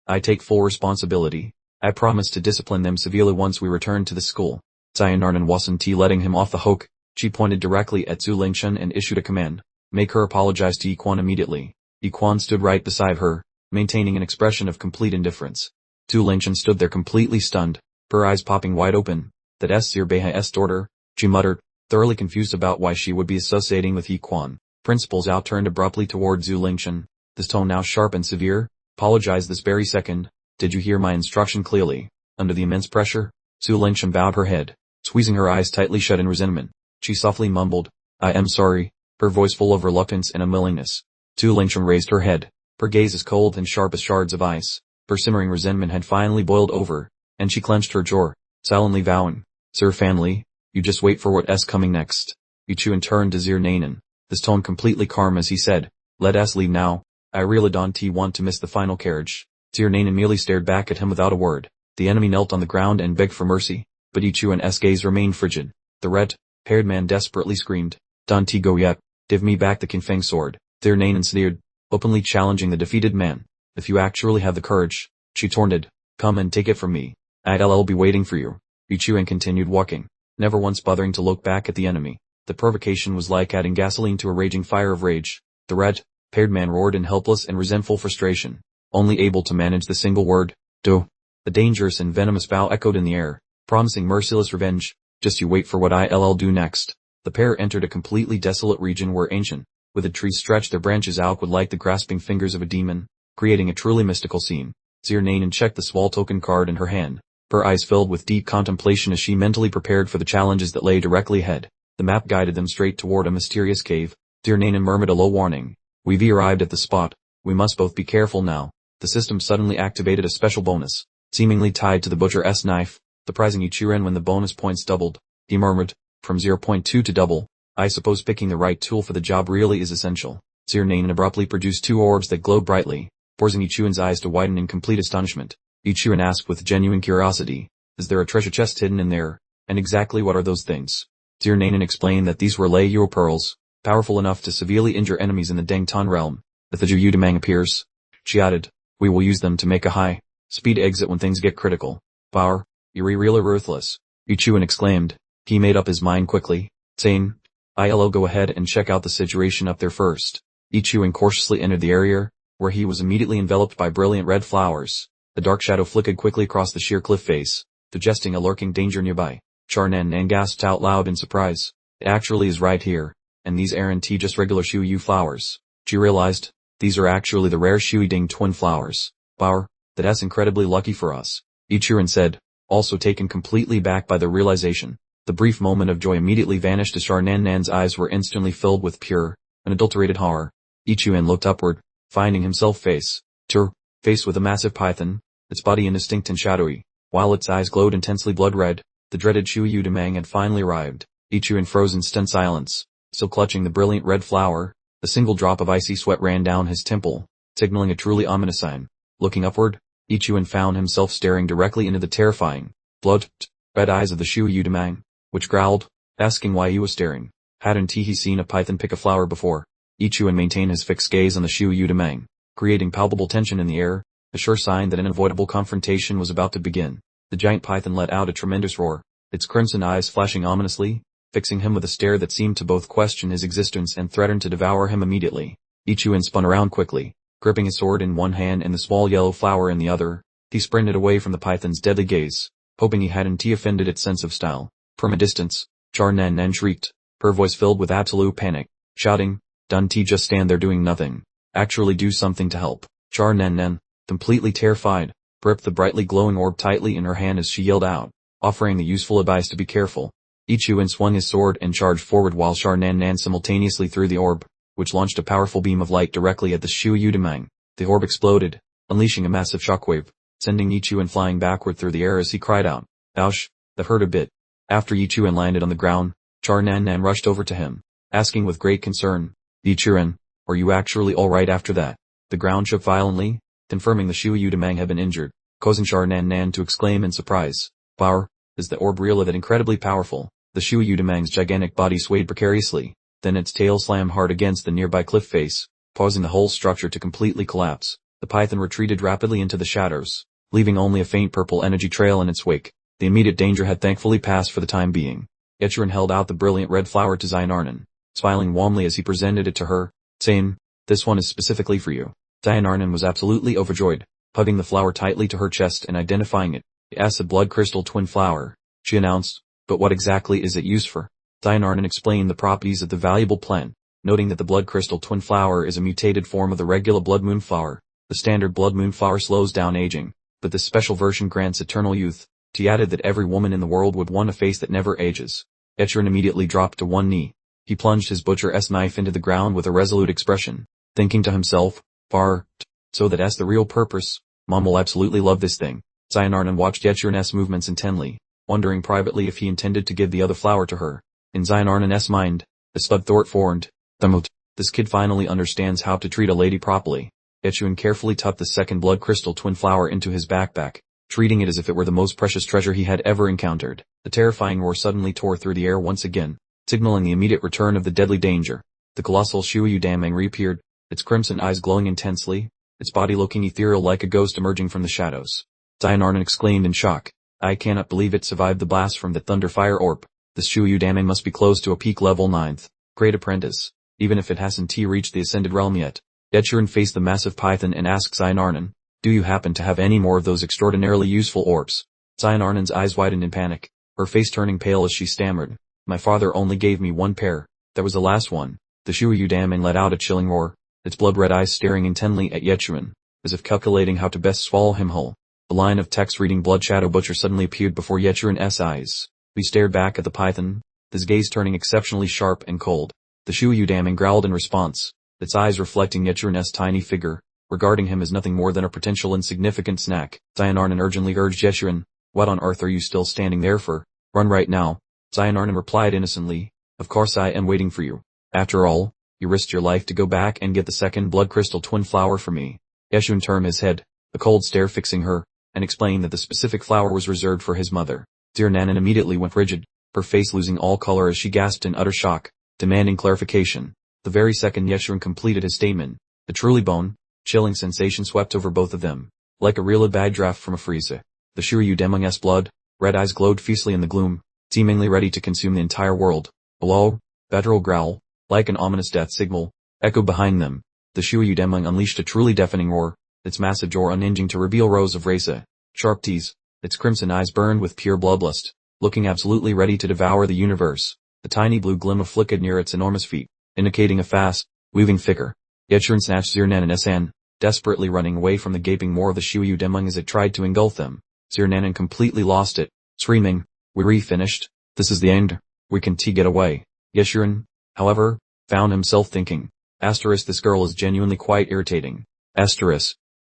I take full responsibility. I promise to discipline them severely once we return to the school. Sayonara wasn't letting him off the hook. She pointed directly at Zhu Lingchen and issued a command. Make her apologize to Yiquan immediately. Yiquan stood right beside her, maintaining an expression of complete indifference. Zhu Lingchen stood there completely stunned, her eyes popping wide open. That's your behest order, she muttered, thoroughly confused about why she would be associating with Yiquan. Principal Zhao turned abruptly toward Zhu Lingchen, this tone now sharp and severe. Apologize this very second. Did you hear my instruction clearly? Under the immense pressure, Zhu Lingchen bowed her head, squeezing her eyes tightly shut in resentment. She softly mumbled, I am sorry, her voice full of reluctance and unwillingness. Zhu Lingchen raised her head, her gaze as cold and sharp as shards of ice. Her simmering resentment had finally boiled over, and she clenched her jaw, silently vowing, Sir Family, you just wait for what's coming next. Yichuan turned to Zir Nanan, this tone completely calm as he said, let us leave now. I really don't want to miss the final carriage. Zir Nanan merely stared back at him without a word. The enemy knelt on the ground and begged for mercy, but Yichuan's gaze remained frigid. The red-haired man desperately screamed, Don't go yet, give me back the Qinfeng sword. Zir Nanan sneered, openly challenging the defeated man. If you actually have the courage, she taunted, come and take it from me. I'll be waiting for you. Yichuan continued walking, never once bothering to look back at the enemy. The provocation was like adding gasoline to a raging fire of rage. The red-haired man roared in helpless and resentful frustration, only able to manage the single word, do. The dangerous and venomous vow echoed in the air, promising merciless revenge. Just you wait for what I'll do next. The pair entered a completely desolate region where ancient, withered trees stretched their branches outward like the grasping fingers of a demon, creating a truly mystical scene. Zir Nanan checked the small token card in her hand, her eyes filled with deep contemplation as she mentally prepared for the challenges that lay directly ahead. The map guided them straight toward a mysterious cave. Zir Nanan murmured a low warning. We've arrived at the spot. We must both be careful now. The system suddenly activated a special bonus, seemingly tied to the butcher's knife, surprising Yichuan when the bonus points doubled. He murmured, from 0.2 to double. I suppose picking the right tool for the job really is essential. Zir Nanan abruptly produced two orbs that glowed brightly, forcing Yichuan's eyes to widen in complete astonishment. Yichuan asked with genuine curiosity, is there a treasure chest hidden in there? And exactly what are those things? Zir Nanan explained that these were Lei pearls, powerful enough to severely injure enemies in the Dengtan realm. If the Zhu Yudamang appears, she added, we will use them to make a high-speed exit when things get critical. Power, you're really ruthless, Yichuan exclaimed. He made up his mind quickly, saying, I'll go ahead and check out the situation up there first. Yichuan cautiously entered the area, where he was immediately enveloped by brilliant red flowers. The dark shadow flickered quickly across the sheer cliff face, suggesting a lurking danger nearby. Charnan gasped out loud in surprise. It actually is right here, and these aren't just regular Shuyu flowers. She realized, these are actually the rare Shui Ding twin flowers. Power, that's incredibly lucky for us, Yichuan said, also taken completely back by the realization. The brief moment of joy immediately vanished as Charnan's eyes were instantly filled with pure, unadulterated horror. Yichuan looked upward, finding himself faced with a massive python, its body indistinct and shadowy, while its eyes glowed intensely blood red. The dreaded Shu Yudamang had finally arrived. Yichuan froze in stunned silence, still clutching the brilliant red flower. A single drop of icy sweat ran down his temple, signaling a truly ominous sign. Looking upward, Yichuan found himself staring directly into the terrifying, blood-red eyes of the Shu Yudamang, which growled, asking why he was staring. Hadn't he seen a python pick a flower before? Yichuan maintained his fixed gaze on the Shu Yudamang, creating palpable tension in the air, a sure sign that an unavoidable confrontation was about to begin. The giant python let out a tremendous roar, its crimson eyes flashing ominously, fixing him with a stare that seemed to both question his existence and threaten to devour him immediately. Yichuan spun around quickly, gripping his sword in one hand and the small yellow flower in the other. He sprinted away from the python's deadly gaze, hoping he hadn't offended its sense of style. From a distance, Charnan shrieked, her voice filled with absolute panic, shouting, Don't just stand there doing nothing. Actually do something to help. Charnan, completely terrified, gripped the brightly glowing orb tightly in her hand as she yelled out, offering the useful advice to be careful. Yichuan swung his sword and charged forward while Charnan simultaneously threw the orb, which launched a powerful beam of light directly at the Shu Yudamang. The orb exploded, unleashing a massive shockwave, sending Yichuan flying backward through the air as he cried out, Ouch, that hurt a bit. After Yichuan landed on the ground, Charnan rushed over to him, asking with great concern, Yichuan, are you actually alright after that? The ground shook violently, confirming the Shui Udamang had been injured, causing Nan Nan to exclaim in surprise. Power, is the orb really that incredibly powerful? The Shui Udamang's gigantic body swayed precariously, then its tail slammed hard against the nearby cliff face, causing the whole structure to completely collapse. The python retreated rapidly into the shadows, leaving only a faint purple energy trail in its wake. The immediate danger had thankfully passed for the time being. Yechuan held out the brilliant red flower to Xionarnan, smiling warmly as he presented it to her, saying, "This one is specifically for you." Xionarnan was absolutely overjoyed, hugging the flower tightly to her chest and identifying it. "It's a blood crystal twin flower," she announced, "but what exactly is it used for?" Xionarnan explained the properties of the valuable plant, noting that the blood crystal twin flower is a mutated form of the regular blood moon flower. The standard blood moon flower slows down aging, but this special version grants eternal youth. He added that every woman in the world would want a face that never ages. Yechuan immediately dropped to one knee. He plunged his butcher's knife into the ground with a resolute expression, thinking to himself, so that's the real purpose. Mom will absolutely love this thing. Xionarnan watched Yechuan's movements intently, wondering privately if he intended to give the other flower to her. In Xionarnan's mind, a thought formed. This kid finally understands how to treat a lady properly. Yechuan carefully tucked the second blood crystal twin flower into his backpack, treating it as if it were the most precious treasure he had ever encountered. The terrifying roar suddenly tore through the air once again, signaling the immediate return of the deadly danger. The colossal Shui Udamang reappeared, its crimson eyes glowing intensely, its body looking ethereal like a ghost emerging from the shadows. Xionarnan exclaimed in shock, "I cannot believe it survived the blast from the Thunderfire Orb. This Shui Udamang must be close to a peak level 9th grade apprentice, even if it hasn't reached the Ascended Realm yet." Yechuan faced the massive python and asked Xionarnan, "Do you happen to have any more of those extraordinarily useful orbs?" Xionarnan's eyes widened in panic, her face turning pale as she stammered, "My father only gave me one pair. That was the last one." The Shui Udamang let out a chilling roar, its blood-red eyes staring intently at Yechuan, as if calculating how to best swallow him whole. A line of text reading Blood Shadow Butcher suddenly appeared before Yechuan's eyes. He stared back at the python, his gaze turning exceptionally sharp and cold. The Shui Udamang growled in response, its eyes reflecting Yechuan's tiny figure, regarding him as nothing more than a potential insignificant snack. Xionarnan urgently urged Yechuan, "What on earth are you still standing there for? Run right now." Xionarnan replied innocently, "Of course I am waiting for you. After all, you risked your life to go back and get the second blood crystal twin flower for me." Yechuan turned his head, a cold stare fixing her, and explained that the specific flower was reserved for his mother. Xionarnan immediately went rigid, her face losing all color as she gasped in utter shock, demanding clarification. The very second Yechuan completed his statement, a truly bone-chilling sensation swept over both of them, like a really bad draft from a freezer. The Shui Udamang's blood, red eyes glowed fiercely in the gloom, seemingly ready to consume the entire world. A low, guttural growl, like an ominous death signal, echoed behind them. The Shui Udamang unleashed a truly deafening roar, its massive jaw unhinging to reveal rows of razor-sharp teeth, its crimson eyes burned with pure bloodlust, looking absolutely ready to devour the universe. The tiny blue glimmer flickered near its enormous feet, indicating a fast, weaving figure. Yechuan snatched Xionarnan's hand, desperately running away from the gaping maw of the Shui Udamang as it tried to engulf them. Xionarnan completely lost it, screaming, "We finished? This is the end. We can't get away." Yechuan, however, found himself thinking, this girl is genuinely quite irritating.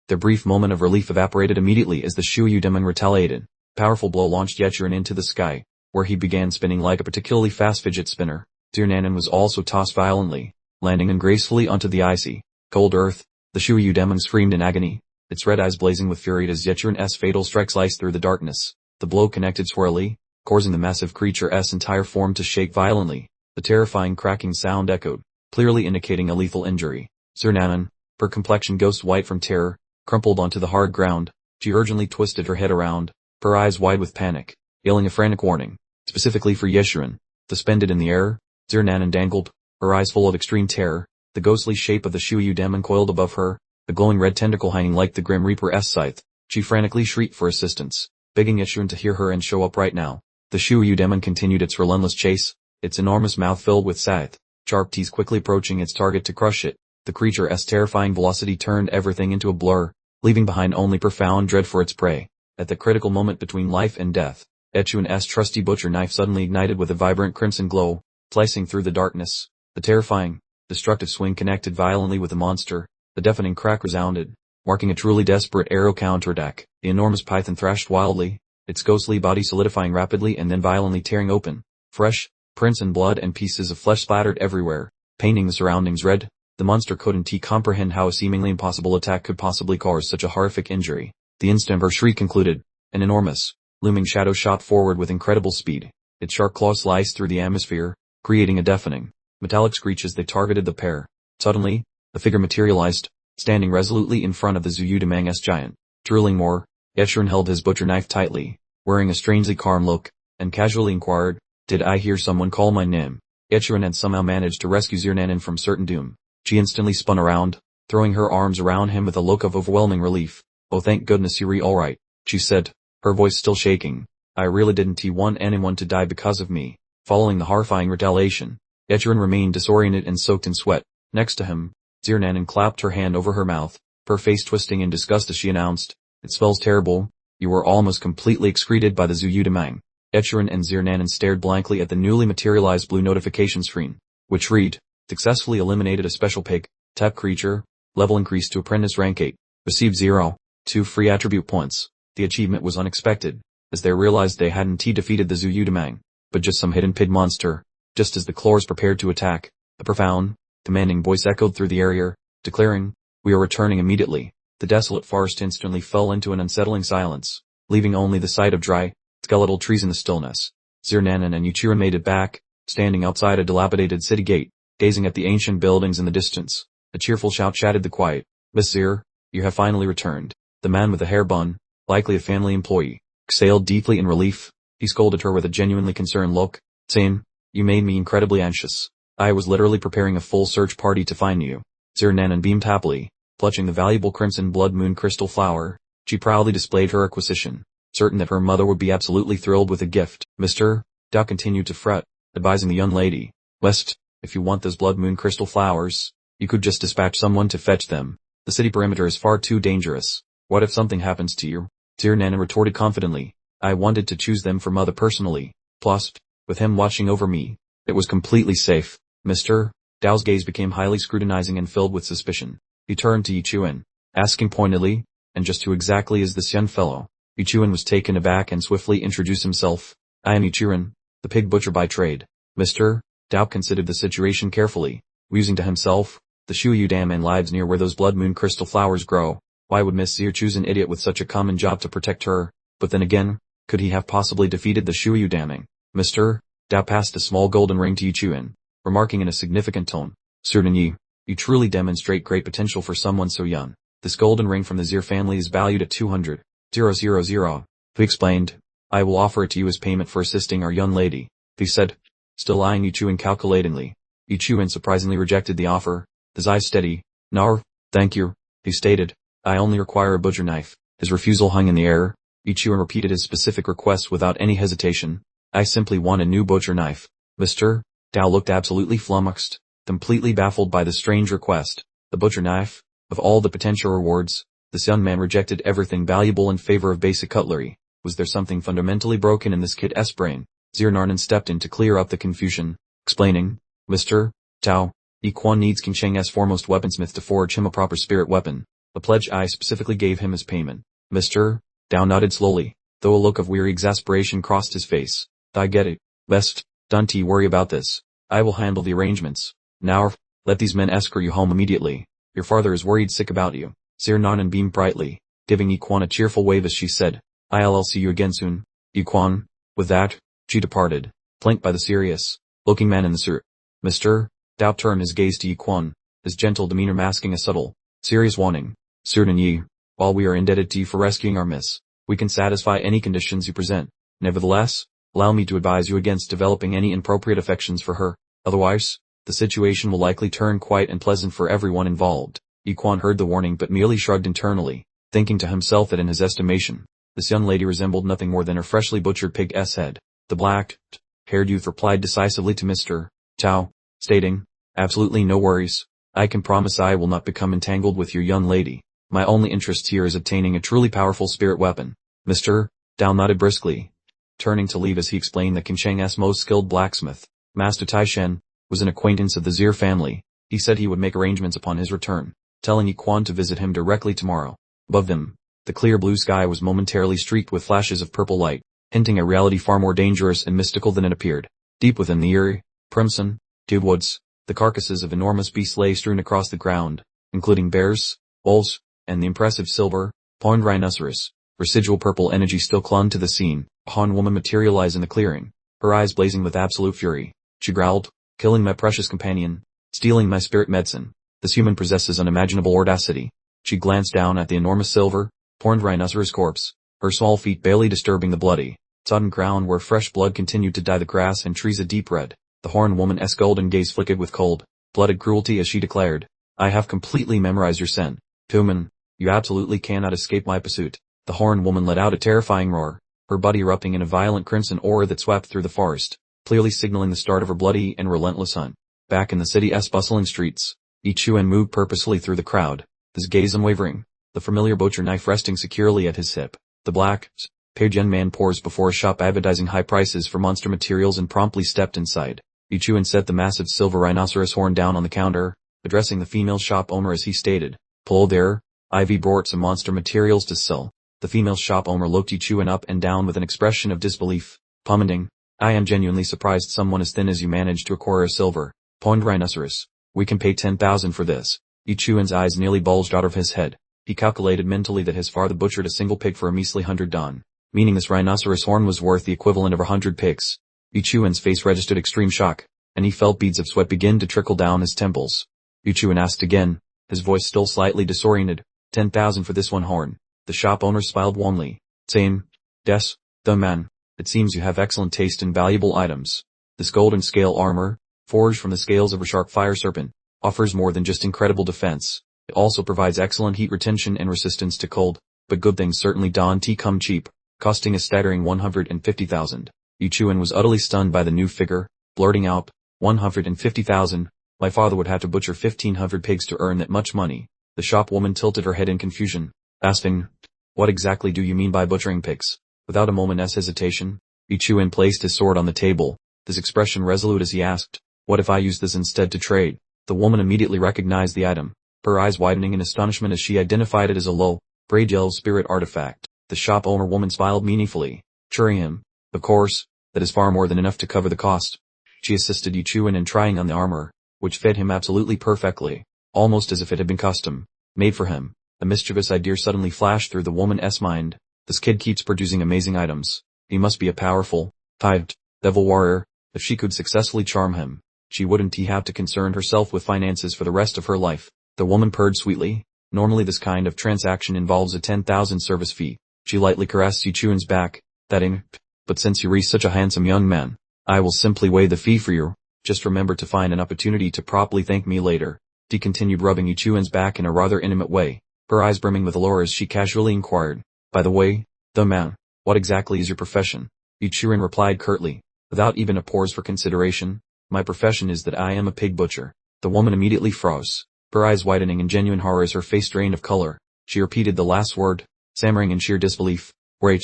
Their brief moment of relief evaporated immediately as the Shui Udamang retaliated. Powerful blow launched Yechuan into the sky, where he began spinning like a particularly fast fidget spinner. Xionarnan was also tossed violently, landing ungracefully onto the icy, cold earth. The Shui Udamang screamed in agony, its red eyes blazing with fury as Yechuan's fatal strike sliced through the darkness. The blow connected swirly, causing the massive creature's entire form to shake violently. The terrifying cracking sound echoed, clearly indicating a lethal injury. Xionarnan, her complexion ghost white from terror, crumpled onto the hard ground. She urgently twisted her head around, her eyes wide with panic, yelling a frantic warning, specifically for Yechuan. Suspended in the air, Xionarnan dangled, her eyes full of extreme terror, the ghostly shape of the Shui Udamang coiled above her, the glowing red tentacle hanging like the Grim Reaper's scythe. She frantically shrieked for assistance, begging Yechuan to hear her and show up right now. The Shui Udamang continued its relentless chase, its enormous mouth filled with scythe-sharp teeth quickly approaching its target to crush it. The creature's terrifying velocity turned everything into a blur, leaving behind only profound dread for its prey. At the critical moment between life and death, Yechuan's trusty butcher knife suddenly ignited with a vibrant crimson glow, slicing through the darkness. The terrifying, destructive swing connected violently with the monster. The deafening crack resounded, marking a truly desperate arrow counterattack. The enormous python thrashed wildly, its ghostly body solidifying rapidly and then violently tearing open. Fresh, prints and blood and pieces of flesh splattered everywhere, painting the surroundings red. The monster couldn't comprehend how a seemingly impossible attack could possibly cause such a horrific injury. The instant her shriek concluded, an enormous, looming shadow shot forward with incredible speed. Its sharp claws sliced through the atmosphere, creating a deafening, metallic screech as they targeted the pair. Suddenly, the figure materialized, standing resolutely in front of the Zuyudamang's giant. Drooling more, Yahello held his butcher knife tightly, wearing a strangely calm look, and casually inquired, "Did I hear someone call my name?" Yahello had somehow managed to rescue Zirnanan from certain doom. She instantly spun around, throwing her arms around him with a look of overwhelming relief. "Oh, thank goodness you're all right," she said, her voice still shaking. "I really didn't want anyone to die because of me." Following the horrifying retaliation, Yahello remained disoriented and soaked in sweat. Next to him, Zirnanan clapped her hand over her mouth, her face twisting in disgust as she announced, "It smells terrible. You were almost completely excreted by the Zuyudamang." Yahello and Zirnanan stared blankly at the newly materialized blue notification screen, which read, "Successfully eliminated a special pig, tap creature, level increased to apprentice rank 8, received 0.2 free attribute points." The achievement was unexpected, as they realized they hadn't defeated the Zuyudamang, but just some hidden pig monster. Just as the claws prepared to attack, a profound, commanding voice echoed through the area, declaring, "We are returning immediately." The desolate forest instantly fell into an unsettling silence, leaving only the sight of dry, skeletal trees in the stillness. Zirnanan and Yahello made it back, standing outside a dilapidated city gate, gazing at the ancient buildings in the distance. A cheerful shout shattered the quiet. "Miss Zir, you have finally returned." The man with the hair bun, likely a family employee, exhaled deeply in relief. He scolded her with a genuinely concerned look, saying, "You made me incredibly anxious. I was literally preparing a full search party to find you." Zirnanan beamed happily, clutching the valuable crimson blood moon crystal flower. She proudly displayed her acquisition, certain that her mother would be absolutely thrilled with the gift. "Mr. Dow continued to fret, advising the young lady, "West, if you want those blood moon crystal flowers, you could just dispatch someone to fetch them. The city perimeter is far too dangerous. What if something happens to you?" Zirnanan retorted confidently, "I wanted to choose them for mother personally. Plus, with him watching over me, it was completely safe." Mr. Dow's gaze became highly scrutinizing and filled with suspicion. He turned to Yahello, asking pointedly, "And just who exactly is this young fellow?" Yahello was taken aback and swiftly introduced himself. "I am Yahello, the pig butcher by trade." Mr. Dow considered the situation carefully, musing to himself, "The Zuyudamang lives near where those blood moon crystal flowers grow. Why would Miss Zir choose an idiot with such a common job to protect her? But then again, could he have possibly defeated the Zuyudamang?" Mr. Dow passed a small golden ring to Yahello, remarking in a significant tone, "Certainly, you truly demonstrate great potential for someone so young. This golden ring from the Zir family is valued at 200,000. He explained, "I will offer it to you as payment for assisting our young lady," he said, still eyeing Yahello calculatingly. Yahello surprisingly rejected the offer, his eyes steady. "No, thank you," he stated. "I only require a butcher knife." His refusal hung in the air. Yahello repeated his specific request without any hesitation. "I simply want a new butcher knife." Mr. Dow looked absolutely flummoxed, completely baffled by the strange request. The butcher knife? Of all the potential rewards, this young man rejected everything valuable in favor of basic cutlery. Was there something fundamentally broken in this kid's brain? Zirnanan stepped in to clear up the confusion, explaining, "Mr. Dow, Yiquan needs King Sheng's foremost weaponsmith to forge him a proper spirit weapon. The pledge I specifically gave him as payment." Mr. Dow nodded slowly, though a look of weary exasperation crossed his face. "I get it. Best, don't worry about this. I will handle the arrangements. Now, let these men escort you home immediately. Your father is worried sick about you." Zirnanan beamed brightly, giving Yiquan a cheerful wave as she said, "I'll see you again soon, Yiquan." With that, she departed, flanked by the serious-looking man in the suit. Mr. Dow turned his gaze to Yiquan, his gentle demeanor masking a subtle, serious warning. "Certainly, while we are indebted to you for rescuing our miss, we can satisfy any conditions you present. Nevertheless, allow me to advise you against developing any inappropriate affections for her. Otherwise, the situation will likely turn quite unpleasant for everyone involved." Yiquan heard the warning but merely shrugged internally, thinking to himself that in his estimation, this young lady resembled nothing more than her freshly butchered pig's head. The black-haired youth replied decisively to Mr. Dow, stating, "Absolutely no worries. I can promise I will not become entangled with your young lady. My only interest here is obtaining a truly powerful spirit weapon." Mr. Dow nodded briskly, turning to leave as he explained that King Sheng's most skilled blacksmith, Master Taishen, was an acquaintance of the Zir family. He said he would make arrangements upon his return, telling Yiquan to visit him directly tomorrow. Above them, the clear blue sky was momentarily streaked with flashes of purple light, hinting at reality far more dangerous and mystical than it appeared. Deep within the eerie, crimson, dew woods, The carcasses of enormous beasts lay strewn across the ground, including bears, wolves, and the impressive silver, horned rhinoceros. Residual purple energy still clung to the scene. A Han woman materialized in the clearing, her eyes blazing with absolute fury. She growled, "Killing my precious companion, stealing my spirit medicine. This human possesses unimaginable audacity." She glanced down at the enormous silver, horned rhinoceros corpse, her small feet barely disturbing the bloody, sodden ground where fresh blood continued to dye the grass and trees a deep red. The horned woman's golden gaze flickered with cold-blooded cruelty as she declared, "I have completely memorized your scent. Human, you absolutely cannot escape my pursuit." The horned woman let out a terrifying roar, her body erupting in a violent crimson aura that swept through the forest, clearly signaling the start of her bloody and relentless hunt. Back in the city's bustling streets, Ichuan moved purposefully through the crowd, his gaze unwavering, the familiar butcher knife resting securely at his hip. The black-paired young man paused before a shop advertising high prices for monster materials and promptly stepped inside. Ichuan set the massive silver rhinoceros horn down on the counter, addressing the female shop owner as he stated, "Hello there, I've brought some monster materials to sell." The female shop owner looked Ichuan up and down with an expression of disbelief, commenting, "I am genuinely surprised someone as thin as you managed to acquire a silver, horned rhinoceros. We can pay 10,000 for this." Ichuan's eyes nearly bulged out of his head. He calculated mentally that his father butchered a single pig for a measly 100 dan, meaning this rhinoceros horn was worth the equivalent of 100 pigs. Ichuan's face registered extreme shock, and he felt beads of sweat begin to trickle down his temples. Ichuan asked again, his voice still slightly disoriented, 10,000 for this one horn." The shop owner smiled warmly, saying, "Des, the man, it seems you have excellent taste in valuable items. This golden scale armor, forged from the scales of a shark fire serpent, offers more than just incredible defense. It also provides excellent heat retention and resistance to cold, but good things certainly don't come cheap, costing a staggering 150,000. Ichuan was utterly stunned by the new figure, blurting out, 150,000, my father would have to butcher 1,500 pigs to earn that much money. The shop woman tilted her head in confusion, asking, "What exactly do you mean by butchering pigs?" Without a moment's hesitation, Ichuan placed his sword on the table, his expression resolute as he asked, "What if I use this instead to trade?" The woman immediately recognized the item, her eyes widening in astonishment as she identified it as a low-grade yellow spirit artifact. The shop owner woman smiled meaningfully, assuring him, "Of course, that is far more than enough to cover the cost." She assisted Ichuan in trying on the armor, which fit him absolutely perfectly, almost as if it had been custom-made for him. A mischievous idea suddenly flashed through the woman's mind. This kid keeps producing amazing items. He must be a powerful, typed, devil warrior. If she could successfully charm him, she wouldn't have to concern herself with finances for the rest of her life. The woman purred sweetly. Normally this kind of transaction involves a 10,000 service fee. She lightly caressed Ichuan's back, but since you are such a handsome young man, I will simply waive the fee for you. Just remember to find an opportunity to properly thank me later." She continued rubbing Ichuan's back in a rather intimate way, her eyes brimming with allure as she casually inquired, "By the way, the man, what exactly is your profession?" Ichuan replied curtly, without even a pause for consideration, "My profession is that I am a pig butcher." The woman immediately froze, her eyes widening in genuine horror as her face drained of color. She repeated the last word, stammering in sheer disbelief, "Wait,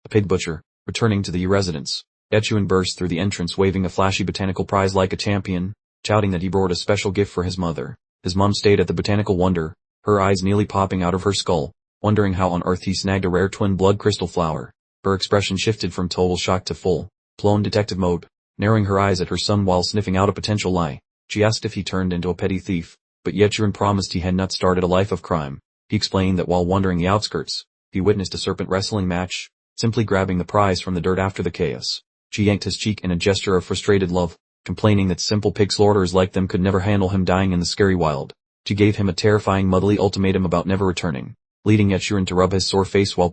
a pig butcher." Returning to the residence, Ichuan burst through the entrance waving a flashy botanical prize like a champion, shouting that he brought a special gift for his mother. His mom stayed at the botanical wonder, her eyes nearly popping out of her skull, wondering how on earth he snagged a rare twin blood crystal flower. Her expression shifted from total shock to full-blown detective mode, narrowing her eyes at her son while sniffing out a potential lie. She asked if he turned into a petty thief, but Ichuan promised he had not started a life of crime. He explained that while wandering the outskirts, he witnessed a serpent wrestling match, simply grabbing the prize from the dirt after the chaos. She yanked his cheek in a gesture of frustrated love, complaining that simple pig slaughterers like them could never handle him dying in the scary wild. She gave him a terrifying motherly ultimatum about never returning, leading Ichuan to rub his sore face while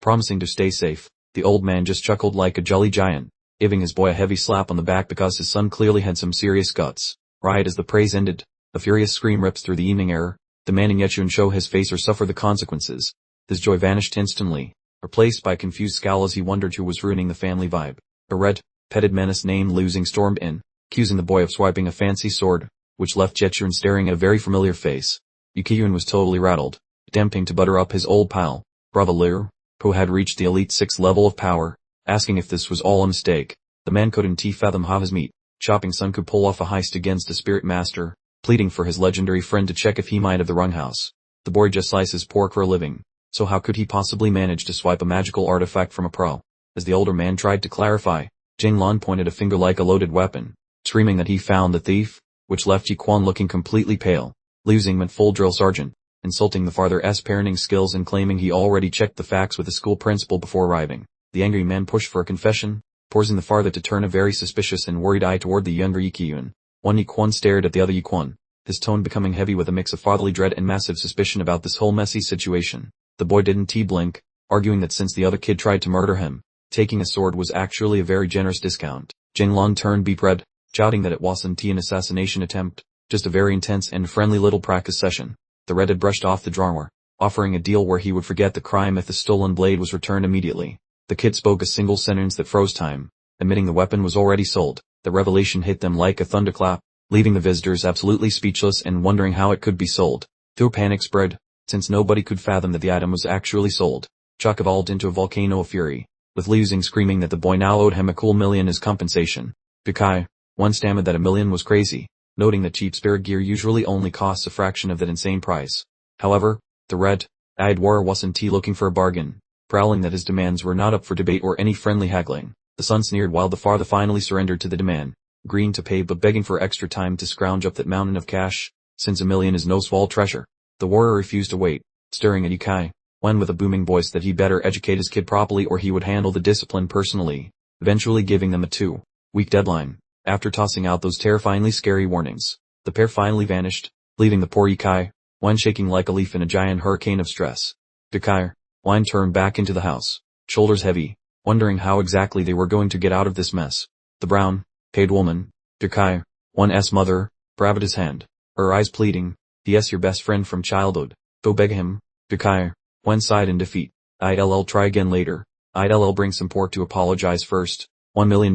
promising to stay safe. The old man just chuckled like a jolly giant, giving his boy a heavy slap on the back because his son clearly had some serious guts. Right as the praise ended, a furious scream ripped through the evening air, demanding Ichuan show his face or suffer the consequences. His joy vanished instantly, replaced by a confused scowl as he wondered who was ruining the family vibe. A red-petted menace named Losing stormed in, accusing the boy of swiping a fancy sword, which left Ichuan staring at a very familiar face. Ichuan was totally rattled, attempting to butter up his old pal, Brother Liu, who had reached the elite 6th level of power, asking if this was all a mistake. The man couldn't fathom how his meat-chopping son could pull off a heist against the spirit master, pleading for his legendary friend to check if he might have the wrong house. The boy just slices pork for a living, so how could he possibly manage to swipe a magical artifact from a pro? As the older man tried to clarify, Jinglan pointed a finger like a loaded weapon, screaming that he found the thief, which left Yi Quan looking completely pale. Liu Xing meant full drill sergeant, insulting the father's parenting skills and claiming he already checked the facts with the school principal before arriving. The angry man pushed for a confession, forcing the father to turn a very suspicious and worried eye toward the younger Yi Qiyun. One Yi Quan stared at the other Yi Quan, his tone becoming heavy with a mix of fatherly dread and massive suspicion about this whole messy situation. The boy didn't blink, arguing that since the other kid tried to murder him, taking a sword was actually a very generous discount. Jinglong turned beet red, shouting that it wasn't an assassination attempt, just a very intense and friendly little practice session. The red had brushed off the drawer, offering a deal where he would forget the crime if the stolen blade was returned immediately. The kid spoke a single sentence that froze time, admitting the weapon was already sold. The revelation hit them like a thunderclap, leaving the visitors absolutely speechless and wondering how it could be sold. Through panic spread, since nobody could fathom that the item was actually sold. Chuck evolved into a volcano of fury, with Liu Xing screaming that the boy now owed him a cool million as compensation. Dukai, one stammered that a million was crazy, noting that cheap spirit gear usually only costs a fraction of that insane price. However, the red-eyed warrior wasn't looking for a bargain, prowling that his demands were not up for debate or any friendly haggling. The son sneered while the father finally surrendered to the demand, agreeing to pay but begging for extra time to scrounge up that mountain of cash, since a million is no small treasure. The warrior refused to wait, staring at Yukai, one with a booming voice that he better educate his kid properly or he would handle the discipline personally, eventually giving them a 2-week deadline. After tossing out those terrifyingly scary warnings, the pair finally vanished, leaving the poor Yukai, one shaking like a leaf in a giant hurricane of stress. Yukai, one turned back into the house, shoulders heavy, wondering how exactly they were going to get out of this mess. The brown-paid woman, Yukai, one's mother, grabbed his hand, her eyes pleading, "Yes, your best friend from childhood. Go beg him." Yukai, one sighed in defeat. "I'll try again later. I'll bring some pork to apologize first. $1 million.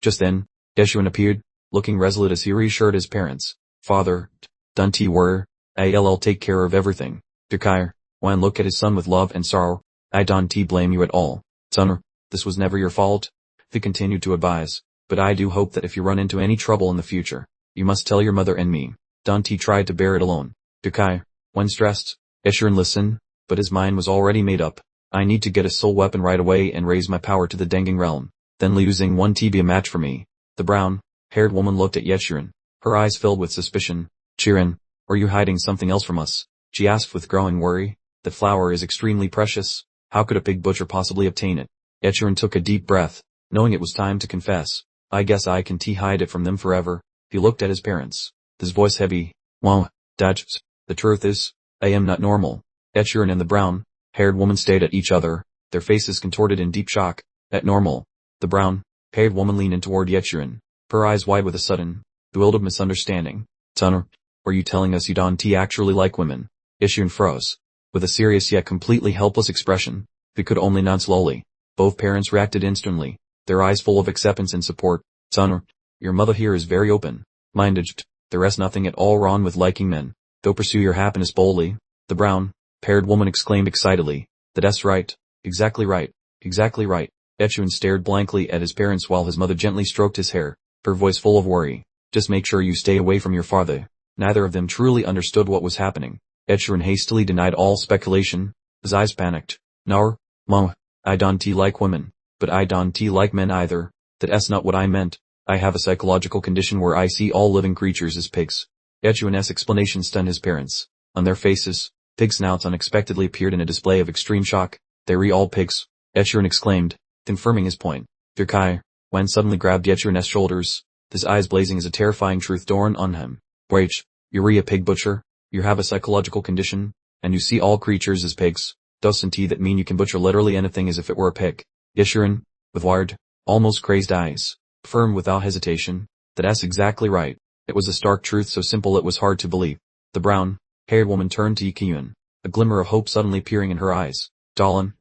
Just then, Yeshun appeared, looking resolute as he reassured his parents. "Father, don't worry. I'll take care of everything." Yukai, one looked at his son with love and sorrow. "I don't blame you at all, son. This was never your fault." He continued to advise, "But I do hope that if you run into any trouble in the future, you must tell your mother and me." Dante tried to bear it alone. Yukai, when stressed, Esherin listened, but his mind was already made up. "I need to get a soul weapon right away and raise my power to the Denging realm. Then Liu Xing won't be a match for me." The brown-haired woman looked at Yeshirin, her eyes filled with suspicion. "Chirin, are you hiding something else from us?" she asked with growing worry. "That flower is extremely precious. How could a pig butcher possibly obtain it?" Yeshirin took a deep breath, knowing it was time to confess. "I guess I can hide it from them forever." He looked at his parents, his voice heavy. "Well, Dad, the truth is, I am not normal." Yeshirin and the brown-haired woman stared at each other, their faces contorted in deep shock. "At normal?" The brown-haired woman leaned in toward Yeshirin, her eyes wide with a sudden, bewildered misunderstanding. "Tunner, were you telling us you don't actually like women?" Yeshirin froze, with a serious yet completely helpless expression. He could only nod slowly. Both parents reacted instantly, their eyes full of acceptance and support. "Tunner, your mother here is very open-minded. There is nothing at all wrong with liking men. Go pursue your happiness boldly." The brown-haired woman exclaimed excitedly. "That's right. Exactly right. Exactly right." Yeshirin stared blankly at his parents while his mother gently stroked his hair, her voice full of worry. "Just make sure you stay away from your father." Neither of them truly understood what was happening. Yeshirin hastily denied all speculation, his eyes panicked. "No, Mom, I don't like women, but I don't like men either. That's not what I meant. I have a psychological condition where I see all living creatures as pigs." Yeshirin's explanation stunned his parents. On their faces, pig snouts unexpectedly appeared in a display of extreme shock. "They're all pigs," Yeshirin exclaimed, confirming his point. Yukai, when suddenly grabbed Yeshirin's shoulders, his eyes blazing as a terrifying truth dawned on him. "Wait, you're a pig butcher? You have a psychological condition, and you see all creatures as pigs? Doesn't that mean you can butcher literally anything as if it were a pig?" Yeshirin, with wired, almost crazed eyes, affirmed without hesitation. "That's exactly right." It was a stark truth so simple it was hard to believe. The brown-haired woman turned to Yikiyun, a glimmer of hope suddenly appearing in her eyes. "Dolan,